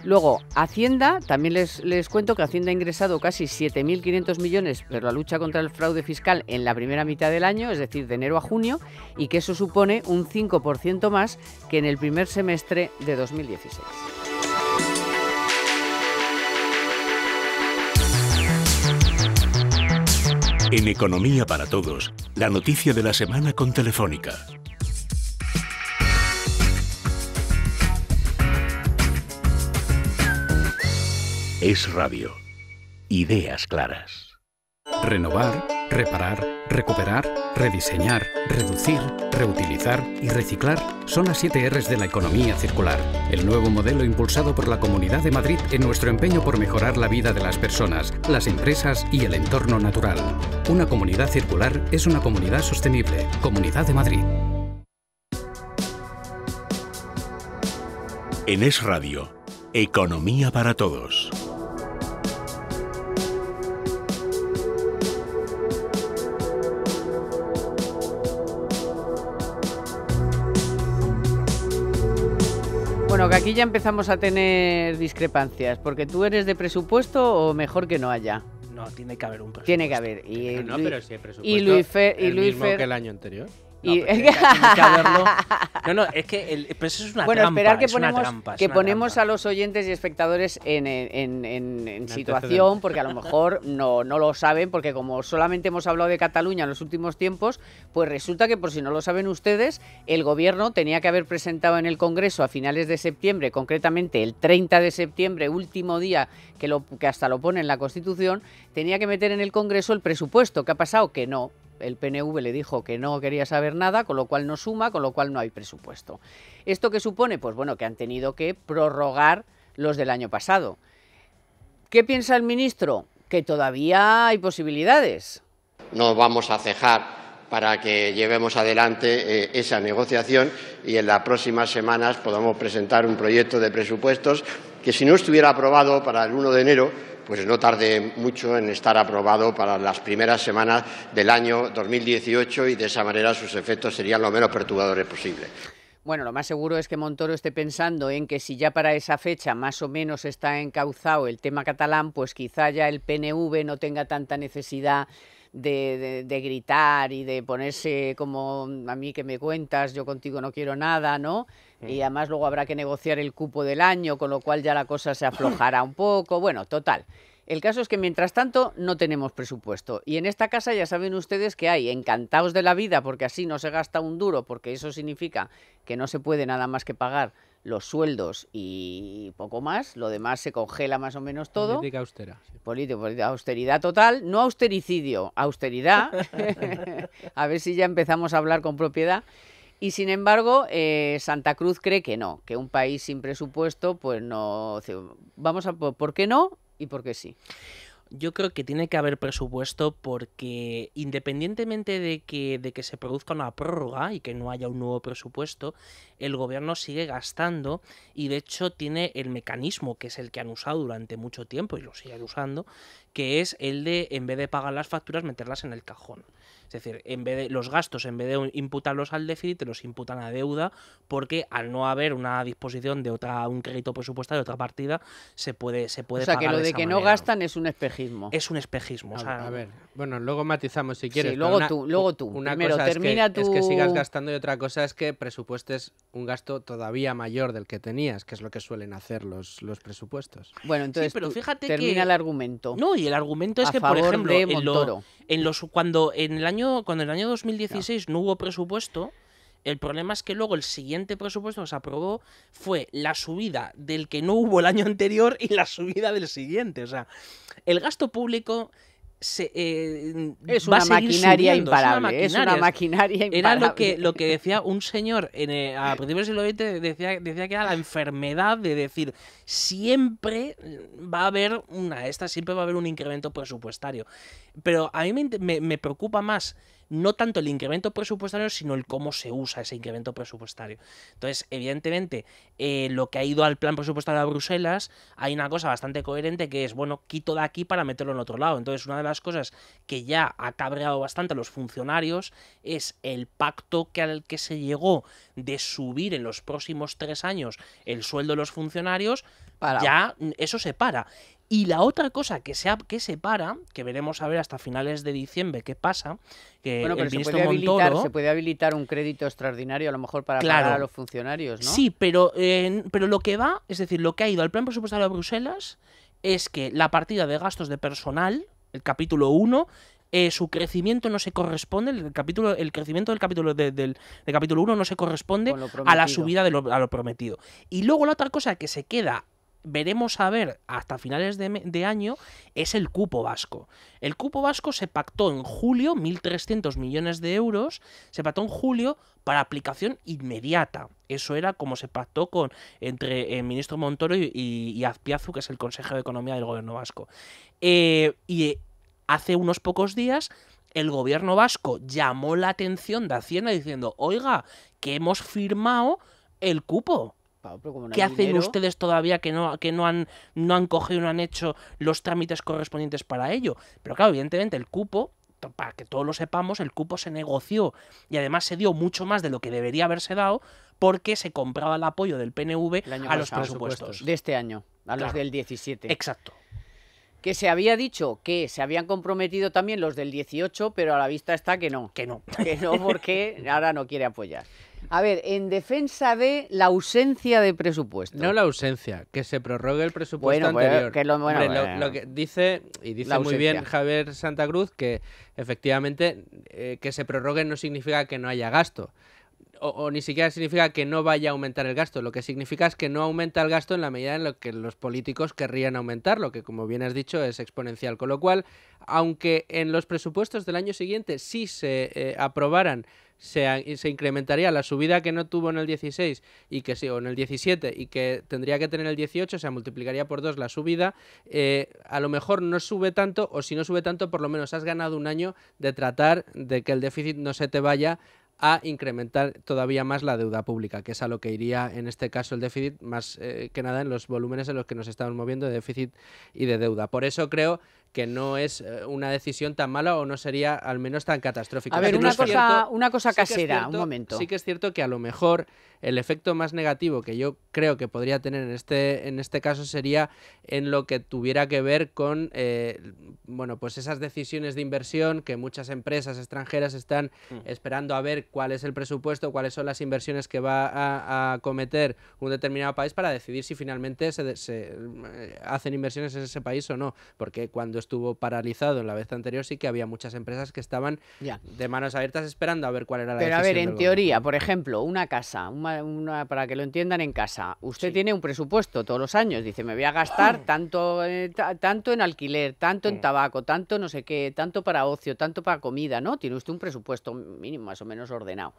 Luego, Hacienda, también les cuento que Hacienda ha ingresado casi 7.500 millones por la lucha contra el fraude fiscal en la primera mitad del año, es decir, de enero a junio, y que eso supone un 5% más que en el primer semestre de 2016. En Economía para Todos, la noticia de la semana con Telefónica. Es Radio. Ideas claras. Renovar, reparar, recuperar, rediseñar, reducir, reutilizar y reciclar son las 7 Rs de la economía circular, el nuevo modelo impulsado por la Comunidad de Madrid en nuestro empeño por mejorar la vida de las personas, las empresas y el entorno natural. Una comunidad circular es una comunidad sostenible. Comunidad de Madrid. En Es Radio, Economía para Todos. Bueno, que aquí ya empezamos a tener discrepancias, porque tú eres de presupuesto o mejor que no haya. No, tiene que haber un presupuesto. Tiene que haber. Pero si hay presupuesto y Luis mismo que el año anterior. No, tiene que haberlo. No, es que pero eso es una bueno, trampa. Esperar que ponemos a los oyentes y espectadores en situación, porque a lo mejor no lo saben, porque como solamente hemos hablado de Cataluña en los últimos tiempos, pues resulta que, por si no lo saben ustedes, el gobierno tenía que haber presentado en el Congreso a finales de septiembre, concretamente el 30 de septiembre, último día que hasta lo pone en la Constitución, tenía que meter en el Congreso el presupuesto. ¿Qué ha pasado? Que no. El PNV le dijo que no quería saber nada, con lo cual no suma, con lo cual no hay presupuesto. ¿Esto qué supone? Pues bueno, que han tenido que prorrogar los del año pasado. ¿Qué piensa el ministro? que todavía hay posibilidades. No vamos a cejar para que llevemos adelante esa negociación y en las próximas semanas podamos presentar un proyecto de presupuestos que, si no estuviera aprobado para el 1 de enero, pues no tarde mucho en estar aprobado para las primeras semanas del año 2018 y de esa manera sus efectos serían lo menos perturbadores posible. Bueno, lo más seguro es que Montoro esté pensando en que si ya para esa fecha más o menos está encauzado el tema catalán, pues quizá ya el PNV no tenga tanta necesidad de gritar y de ponerse como a mí que me cuentas, yo contigo no quiero nada, ¿no? Y además luego habrá que negociar el cupo del año, con lo cual ya la cosa se aflojará un poco. Bueno, total. El caso es que mientras tanto no tenemos presupuesto. Y en esta casa ya saben ustedes que hay encantados de la vida porque así no se gasta un duro, porque eso significa que no se puede nada más que pagar los sueldos y poco más, lo demás se congela más o menos todo. Política austera. Política, austeridad total, no austericidio, austeridad. A ver si ya empezamos a hablar con propiedad. Y sin embargo, Santa Cruz cree que no, que un país sin presupuesto, pues no. Vamos a ¿por qué no y por qué sí? Yo creo que tiene que haber presupuesto porque independientemente de que se produzca una prórroga y que no haya un nuevo presupuesto, el gobierno sigue gastando y de hecho tiene el mecanismo que es el que han usado durante mucho tiempo y lo siguen usando, que es el de, en vez de pagar las facturas, meterlas en el cajón. Es decir, en vez de los gastos, en vez de imputarlos al déficit, los imputan a deuda, porque al no haber una disposición de un crédito presupuestario de otra partida, se puede O sea, pagar que lo de esa que no manera. gastan es un espejismo. Es un espejismo. O sea, A ver, bueno, luego matizamos si quieres. Sí, pero luego tú. Una Primero, cosa termina es que sigas gastando y otra cosa es que presupuestes un gasto todavía mayor del que tenías, que es lo que suelen hacer los presupuestos. Bueno, entonces sí, pero fíjate termina que el argumento. No, y el argumento es a que, por favor ejemplo, de Montoro. cuando en el año 2016 no hubo presupuesto, el problema es que luego el siguiente presupuesto que se aprobó fue la subida del que no hubo el año anterior y la subida del siguiente. O sea, el gasto público es va una a seguir maquinaria subiendo, imparable. Es una maquinaria imparable. Era lo que decía un señor a principios del siglo XX, decía que era la enfermedad de decir siempre va a haber siempre va a haber un incremento presupuestario. Pero a mí me preocupa más no tanto el incremento presupuestario, sino el cómo se usa ese incremento presupuestario. Entonces, evidentemente, lo que ha ido al plan presupuestario de Bruselas, hay una cosa bastante coherente que es, bueno, quito de aquí para meterlo en otro lado. Entonces, una de las cosas que ya ha cabreado bastante a los funcionarios es el pacto al que se llegó de subir en los próximos 3 años el sueldo de los funcionarios. Ya eso se para. Y la otra cosa que se para, que veremos a ver hasta finales de diciembre qué pasa, que bueno, pero el ministro Montoro... se puede habilitar un crédito extraordinario a lo mejor para pagar a los funcionarios, ¿no? Sí, pero lo que va, es decir, lo que ha ido al plan presupuestario de Bruselas es que la partida de gastos de personal, el capítulo 1, su crecimiento no se corresponde, el crecimiento del capítulo capítulo 1 no se corresponde a la subida a lo prometido. Y luego la otra cosa que se queda, veremos a ver hasta finales de año, es el cupo vasco. El cupo vasco se pactó en julio, 1.300 millones de euros, se pactó en julio para aplicación inmediata. Eso era como se pactó entre el ministro Montoro y Azpiazu, que es el consejero de Economía del gobierno vasco. Y hace unos pocos días el gobierno vasco llamó la atención de Hacienda diciendo, oiga, que hemos firmado el cupo. ¿Qué hacen ustedes todavía que no han cogido, no han hecho los trámites correspondientes para ello? Pero claro, evidentemente el cupo, para que todos lo sepamos, el cupo se negoció y además se dio mucho más de lo que debería haberse dado porque se compraba el apoyo del PNV a los presupuestos. De este año, los del 17. Exacto. Que se había dicho que se habían comprometido también los del 18, pero a la vista está que no. Que no. Que no, porque ahora no quiere apoyar. A ver, en defensa de la ausencia de presupuesto. No la ausencia, que se prorrogue el presupuesto anterior. Lo que dice, y dice muy bien Javier Santa Cruz, que efectivamente que se prorrogue no significa que no haya gasto. O ni siquiera significa que no vaya a aumentar el gasto. Lo que significa es que no aumenta el gasto en la medida en la que los políticos querrían aumentarlo, que como bien has dicho es exponencial. Con lo cual, aunque en los presupuestos del año siguiente sí se aprobaran se incrementaría la subida que no tuvo en el 16 y que sí, o en el 17 y que tendría que tener el 18, se multiplicaría por 2 la subida, a lo mejor no sube tanto, o si no sube tanto, por lo menos has ganado un año de tratar de que el déficit no se te vaya a incrementar todavía más la deuda pública, que es a lo que iría en este caso el déficit, más que nada en los volúmenes en los que nos estamos moviendo de déficit y de deuda. Por eso creo que no es una decisión tan mala, o no sería al menos tan catastrófica. A ver, una cosa casera, cierto, un momento. Sí que es cierto que a lo mejor el efecto más negativo que yo creo que podría tener en este caso sería en lo que tuviera que ver con bueno, pues esas decisiones de inversión que muchas empresas extranjeras están esperando a ver cuál es el presupuesto, cuáles son las inversiones que va a acometer un determinado país para decidir si finalmente se hacen inversiones en ese país o no, porque cuando estuvo paralizado en la vez anterior sí que había muchas empresas que estaban de manos abiertas esperando a ver cuál era la decisión. Pero a ver, en del teoría, gobierno. por ejemplo, una casa, para que lo entiendan en casa, usted tiene un presupuesto todos los años, dice, me voy a gastar tanto en alquiler, tanto en tabaco, tanto no sé qué, tanto para ocio, tanto para comida, ¿no? Tiene usted un presupuesto mínimo, más o menos ordenado.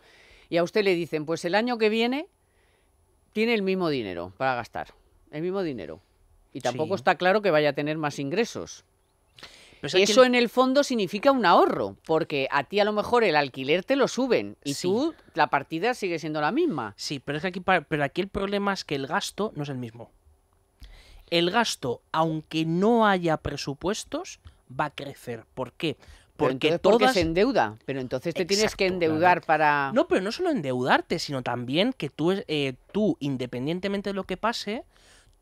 Y a usted le dicen, pues el año que viene tiene el mismo dinero para gastar, el mismo dinero. Y tampoco está claro que vaya a tener más ingresos. Eso en el fondo significa un ahorro, porque a ti a lo mejor el alquiler te lo suben y tú la partida sigue siendo la misma. Sí, pero es que aquí el problema es que el gasto no es el mismo. El gasto, aunque no haya presupuestos, va a crecer. ¿Por qué? Porque se endeuda, pero entonces te tienes que endeudar para... No, pero no solo endeudarte, sino también que tú, independientemente de lo que pase,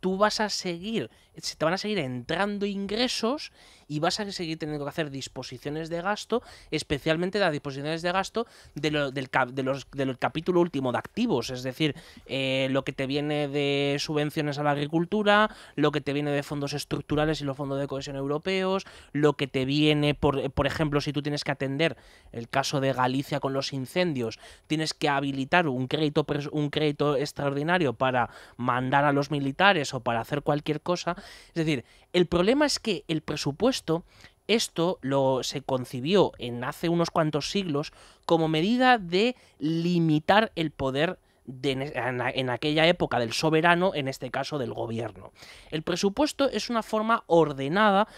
tú vas a seguir, te van a seguir entrando ingresos y vas a seguir teniendo que hacer disposiciones de gasto, especialmente las disposiciones de gasto del capítulo último de activos, es decir, lo que te viene de subvenciones a la agricultura, lo que te viene de fondos estructurales y los fondos de cohesión europeos, lo que te viene, por ejemplo, si tú tienes que atender el caso de Galicia con los incendios, tienes que habilitar un crédito extraordinario para mandar a los militares o para hacer cualquier cosa. Es decir, el problema es que el presupuesto, esto se concibió hace unos cuantos siglos como medida de limitar el poder en aquella época del soberano, en este caso del gobierno. El presupuesto es una forma ordenada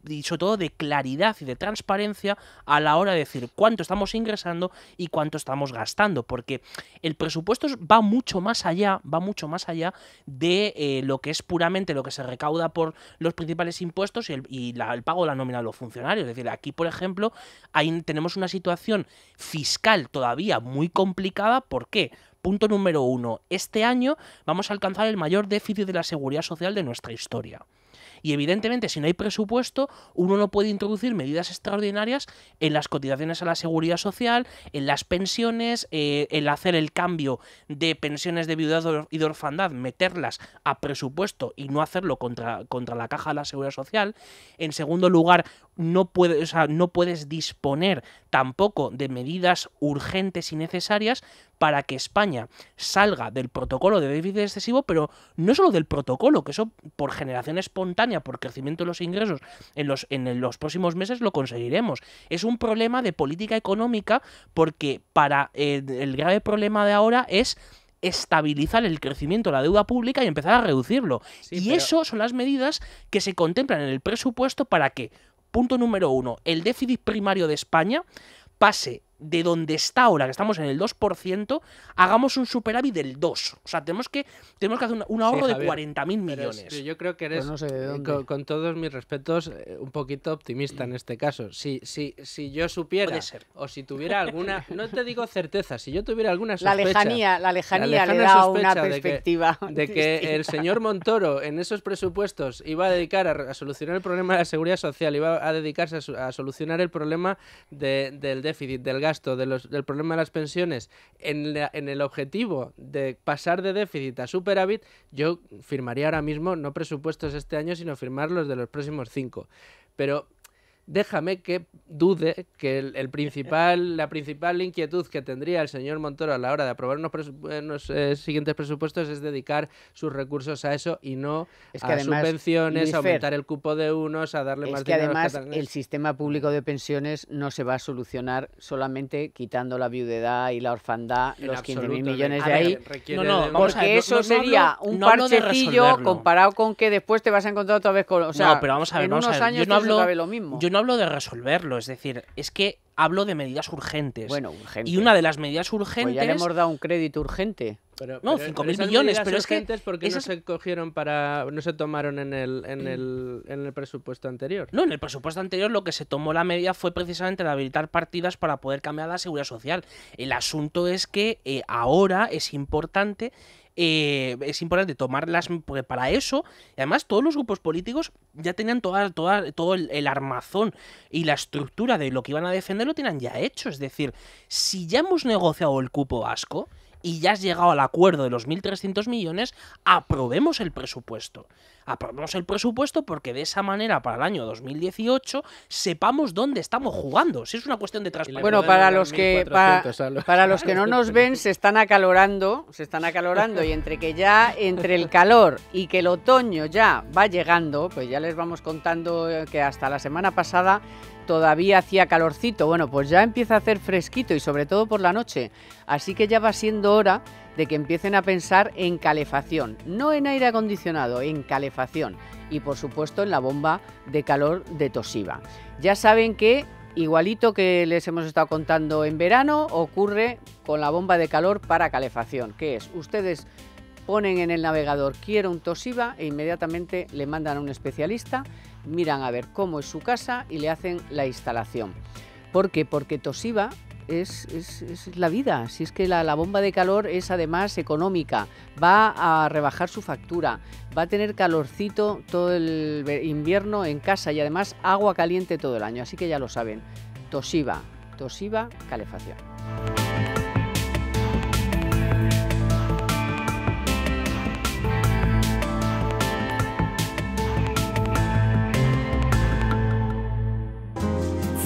y sobre todo de claridad y de transparencia a la hora de decir cuánto estamos ingresando y cuánto estamos gastando, porque el presupuesto va mucho más allá de lo que es puramente lo que se recauda por los principales impuestos y el pago de la nómina de los funcionarios. Es decir, aquí, por ejemplo, tenemos una situación fiscal todavía muy complicada. ¿Por qué? Punto número 1. Este año vamos a alcanzar el mayor déficit de la seguridad social de nuestra historia. Y evidentemente, si no hay presupuesto, uno no puede introducir medidas extraordinarias en las cotizaciones a la seguridad social, en las pensiones, el hacer el cambio de pensiones de viudedad y de orfandad, meterlas a presupuesto y no hacerlo contra la caja de la seguridad social. En segundo lugar, no puedes disponer tampoco de medidas urgentes y necesarias para que España salga del protocolo de déficit excesivo, pero no solo del protocolo, que eso por generación espontánea, por crecimiento de los ingresos en los próximos meses lo conseguiremos. Es un problema de política económica, porque el grave problema de ahora es estabilizar el crecimiento de la deuda pública y empezar a reducirlo. Eso son las medidas que se contemplan en el presupuesto para que, punto número 1, el déficit primario de España pase de donde está ahora, que estamos en el 2%, hagamos un superávit del 2%. O sea, tenemos que hacer un ahorro de 40.000 millones. Yo creo que eres, pues no sé de dónde. Con todos mis respetos, un poquito optimista en este caso. Si yo supiera, puede ser, o si tuviera alguna, no te digo certeza, si yo tuviera alguna sospecha... La lejanía le da una perspectiva de que el señor Montoro en esos presupuestos iba a dedicar a solucionar el problema de la seguridad social, iba a dedicarse a solucionar el problema del déficit, del gasto, del problema de las pensiones, en el objetivo de pasar de déficit a superávit, yo firmaría ahora mismo no presupuestos este año, sino firmar los de los próximos 5. Pero déjame que dude que la principal inquietud que tendría el señor Montoro a la hora de aprobar unos siguientes presupuestos es dedicar sus recursos a eso y no Es que a además, subvenciones, Luis a Fer, aumentar el cupo de unos, a darle más es que dinero a los además catalanes. el sistema público de pensiones no se va a solucionar solamente quitando la viudedad y la orfandad, En los 15.000 absoluto, millones a de ver, ahí, requiere No, no, de- vamos a porque ver, eso no sería hablo- un no hablo de parchecillo resolverlo. comparado con que después te vas a encontrar otra vez con... O sea, no, pero vamos a ver, en vamos unos a ver. años Yo no tienes otra hablo, vez lo mismo. yo no hablo de resolverlo, es decir, es que hablo de medidas urgentes. Bueno, urgente. Y una de las medidas urgentes... Pues ya le hemos dado un crédito urgente. No, 5.000 millones, pero es que ¿por qué esas- no se tomaron en el presupuesto anterior? No, en el presupuesto anterior lo que se tomó la medida fue precisamente de habilitar partidas para poder cambiar la seguridad social. El asunto es que ahora es importante tomarlas, porque para eso, y además todos los grupos políticos ya tenían todo el armazón y la estructura de lo que iban a defender lo tenían ya hecho. Es decir, si ya hemos negociado el cupo vasco y ya has llegado al acuerdo de los 1.300 millones, aprobemos el presupuesto. Aprobemos el presupuesto porque de esa manera para el año 2018 sepamos dónde estamos jugando. Si es una cuestión de transparencia. Bueno, para los que no nos ven, se están acalorando y entre el calor y que el otoño ya va llegando, pues ya les vamos contando que hasta la semana pasada todavía hacía calorcito. Bueno, pues ya empieza a hacer fresquito y sobre todo por la noche. Así que ya va siendo hora de que empiecen a pensar en calefacción, no en aire acondicionado, en calefacción y por supuesto en la bomba de calor de Toshiba. Ya saben que igualito que les hemos estado contando en verano, ocurre con la bomba de calor para calefacción, que es, ustedes ponen en el navegador quiero un Toshiba e inmediatamente le mandan a un especialista, miran a ver cómo es su casa y le hacen la instalación. ¿Por qué? Porque Toshiba es la vida. Si es que la bomba de calor es además económica, va a rebajar su factura, va a tener calorcito todo el invierno en casa y además agua caliente todo el año. Así que ya lo saben, Toshiba calefacción.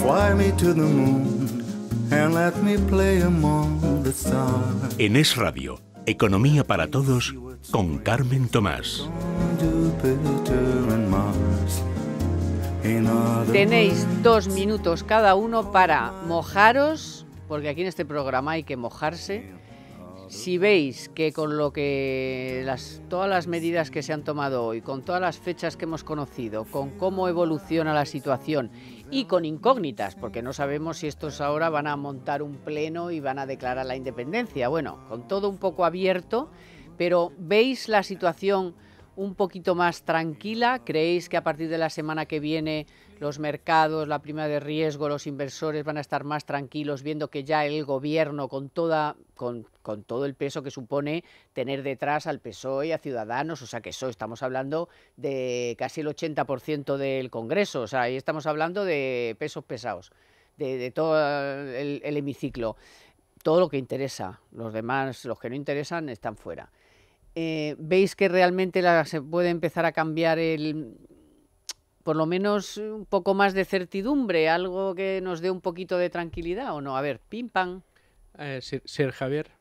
Fly me to the moon and let me play among the stars. En Es Radio, Economía para Todos, con Carmen Tomás. Jupiter and Mars. In other Tenéis 2 minutos cada uno para mojaros, porque aquí en este programa hay que mojarse. Si veis que con lo que todas las medidas que se han tomado hoy, con todas las fechas que hemos conocido, con cómo evoluciona la situación y con incógnitas, porque no sabemos si estos ahora van a montar un pleno y van a declarar la independencia, bueno, con todo un poco abierto, pero ¿veis la situación un poquito más tranquila? ¿Creéis que a partir de la semana que viene los mercados, la prima de riesgo, los inversores van a estar más tranquilos viendo que ya el gobierno con todo el peso que supone tener detrás al PSOE y a Ciudadanos, o sea que estamos hablando de casi el 80% del Congreso, o sea, ahí estamos hablando de pesos pesados, de todo el hemiciclo, todo lo que interesa, los demás, los que no interesan, están fuera. ¿Veis que realmente se puede empezar a cambiar por lo menos un poco más de certidumbre, algo que nos dé un poquito de tranquilidad o no? A ver, pim pam. Sir Javier.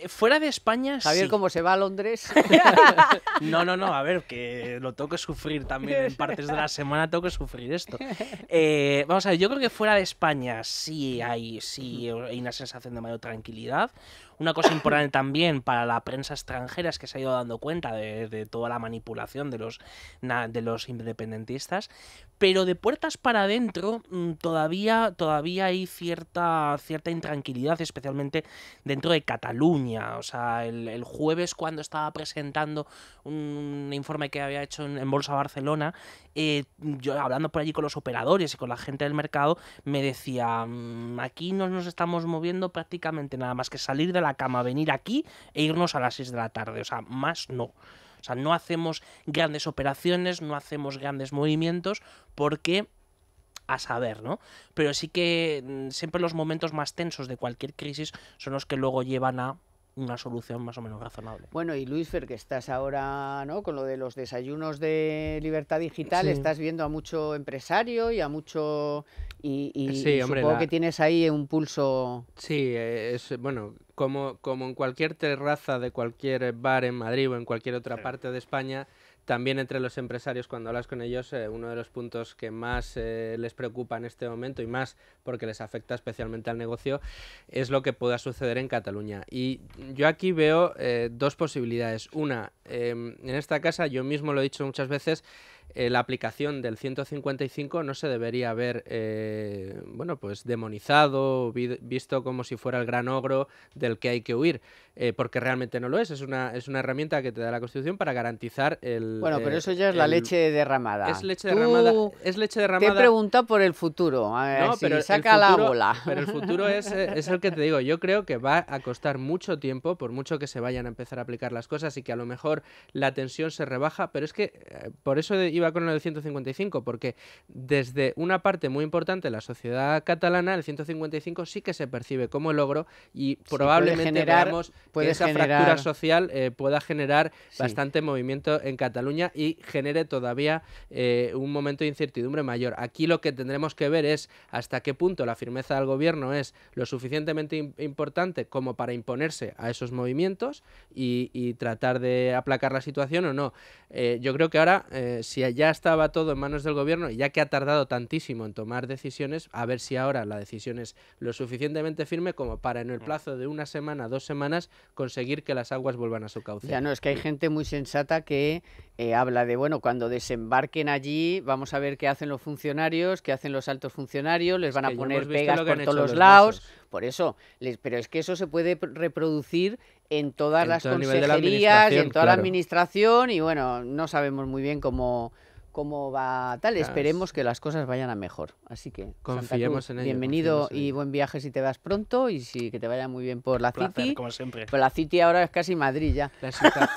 Fuera de España, Javier, sí. ¿cómo se va a Londres? No, a ver, que lo tengo que sufrir también en partes de la semana, tengo que sufrir esto. Vamos a ver, yo creo que fuera de España sí hay una sensación de mayor tranquilidad. Una cosa importante también para la prensa extranjera es que se ha ido dando cuenta de toda la manipulación de los independentistas, pero de puertas para adentro todavía hay cierta intranquilidad, especialmente dentro de Cataluña. O sea, el jueves, cuando estaba presentando un informe que había hecho en Bolsa Barcelona, yo hablando por allí con los operadores y con la gente del mercado, me decía, aquí no nos estamos moviendo prácticamente nada más que salir de la cama, venir aquí e irnos a las 6 de la tarde, o sea, más no. O sea, no hacemos grandes operaciones, no hacemos grandes movimientos porque, a saber, ¿no? Pero sí que siempre los momentos más tensos de cualquier crisis son los que luego llevan a una solución más o menos razonable. Bueno, y Luis Fer, que estás ahora, ¿no?, con lo de los desayunos de Libertad Digital, Sí. estás viendo a mucho empresario y a mucho... Y Sí, hombre, supongo que tienes ahí un pulso... Sí, es bueno, como en cualquier terraza de cualquier bar en Madrid o en cualquier otra parte de España, también entre los empresarios, cuando hablas con ellos, uno de los puntos que más les preocupa en este momento, y más porque les afecta especialmente al negocio, es lo que pueda suceder en Cataluña. Y yo aquí veo dos posibilidades. Una, en esta casa, yo mismo lo he dicho muchas veces, la aplicación del 155 no se debería haber bueno, pues demonizado, visto como si fuera el gran ogro del que hay que huir, porque realmente no lo es. Es una herramienta que te da la Constitución para garantizar el... Bueno, pero eso ya es la leche derramada. Es leche derramada. Es leche derramada. Te he preguntado por el futuro. A ver, No, si pero saca el futuro, la bola. Pero el futuro es el que te digo. Yo creo que va a costar mucho tiempo, por mucho que se vayan a empezar a aplicar las cosas y que a lo mejor la tensión se rebaja, pero es que por eso iba con el 155, porque desde una parte muy importante de la sociedad catalana, el 155 sí que se percibe como el logro y probablemente veamos que esa fractura social pueda generar bastante movimiento en Cataluña y genere todavía un momento de incertidumbre mayor. Aquí lo que tendremos que ver es hasta qué punto la firmeza del gobierno es lo suficientemente importante como para imponerse a esos movimientos y tratar de aplacar la situación o no. Yo creo que ahora, si ya estaba todo en manos del gobierno, y ya que ha tardado tantísimo en tomar decisiones, a ver si ahora la decisión es lo suficientemente firme como para en el plazo de una semana, 2 semanas, conseguir que las aguas vuelvan a su cauce. Ya no, es que hay gente muy sensata que habla de, bueno, cuando desembarquen allí, vamos a ver qué hacen los funcionarios, qué hacen los altos funcionarios, les van a poner pegas por todos los lados. Por eso, pero es que eso se puede reproducir en todas las consejerías y en toda la administración, y bueno, no sabemos muy bien cómo va tal. Claro. Esperemos que las cosas vayan a mejor. Así que confiemos en ello. Bienvenido y buen viaje si te vas pronto, y sí, que te vaya muy bien por la City. Como siempre. Pues la City ahora es casi Madrid ya. La ciudad.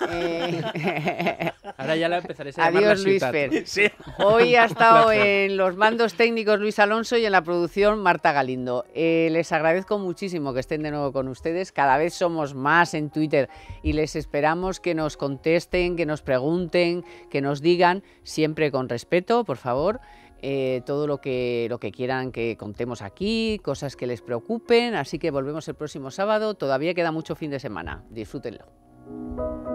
Ahora ya la empezaréis a llamar Adiós, la ciudad. Luis Fer. Sí. Hoy ha estado en los mandos técnicos Luis Alonso y en la producción Marta Galindo. Les agradezco muchísimo que estén de nuevo con ustedes. Cada vez somos más en Twitter y les esperamos que nos contesten, que nos pregunten, que nos digan, siempre con respeto, por favor, todo lo que quieran que contemos aquí, cosas que les preocupen. Así que volvemos el próximo sábado. Todavía queda mucho fin de semana. Disfrútenlo.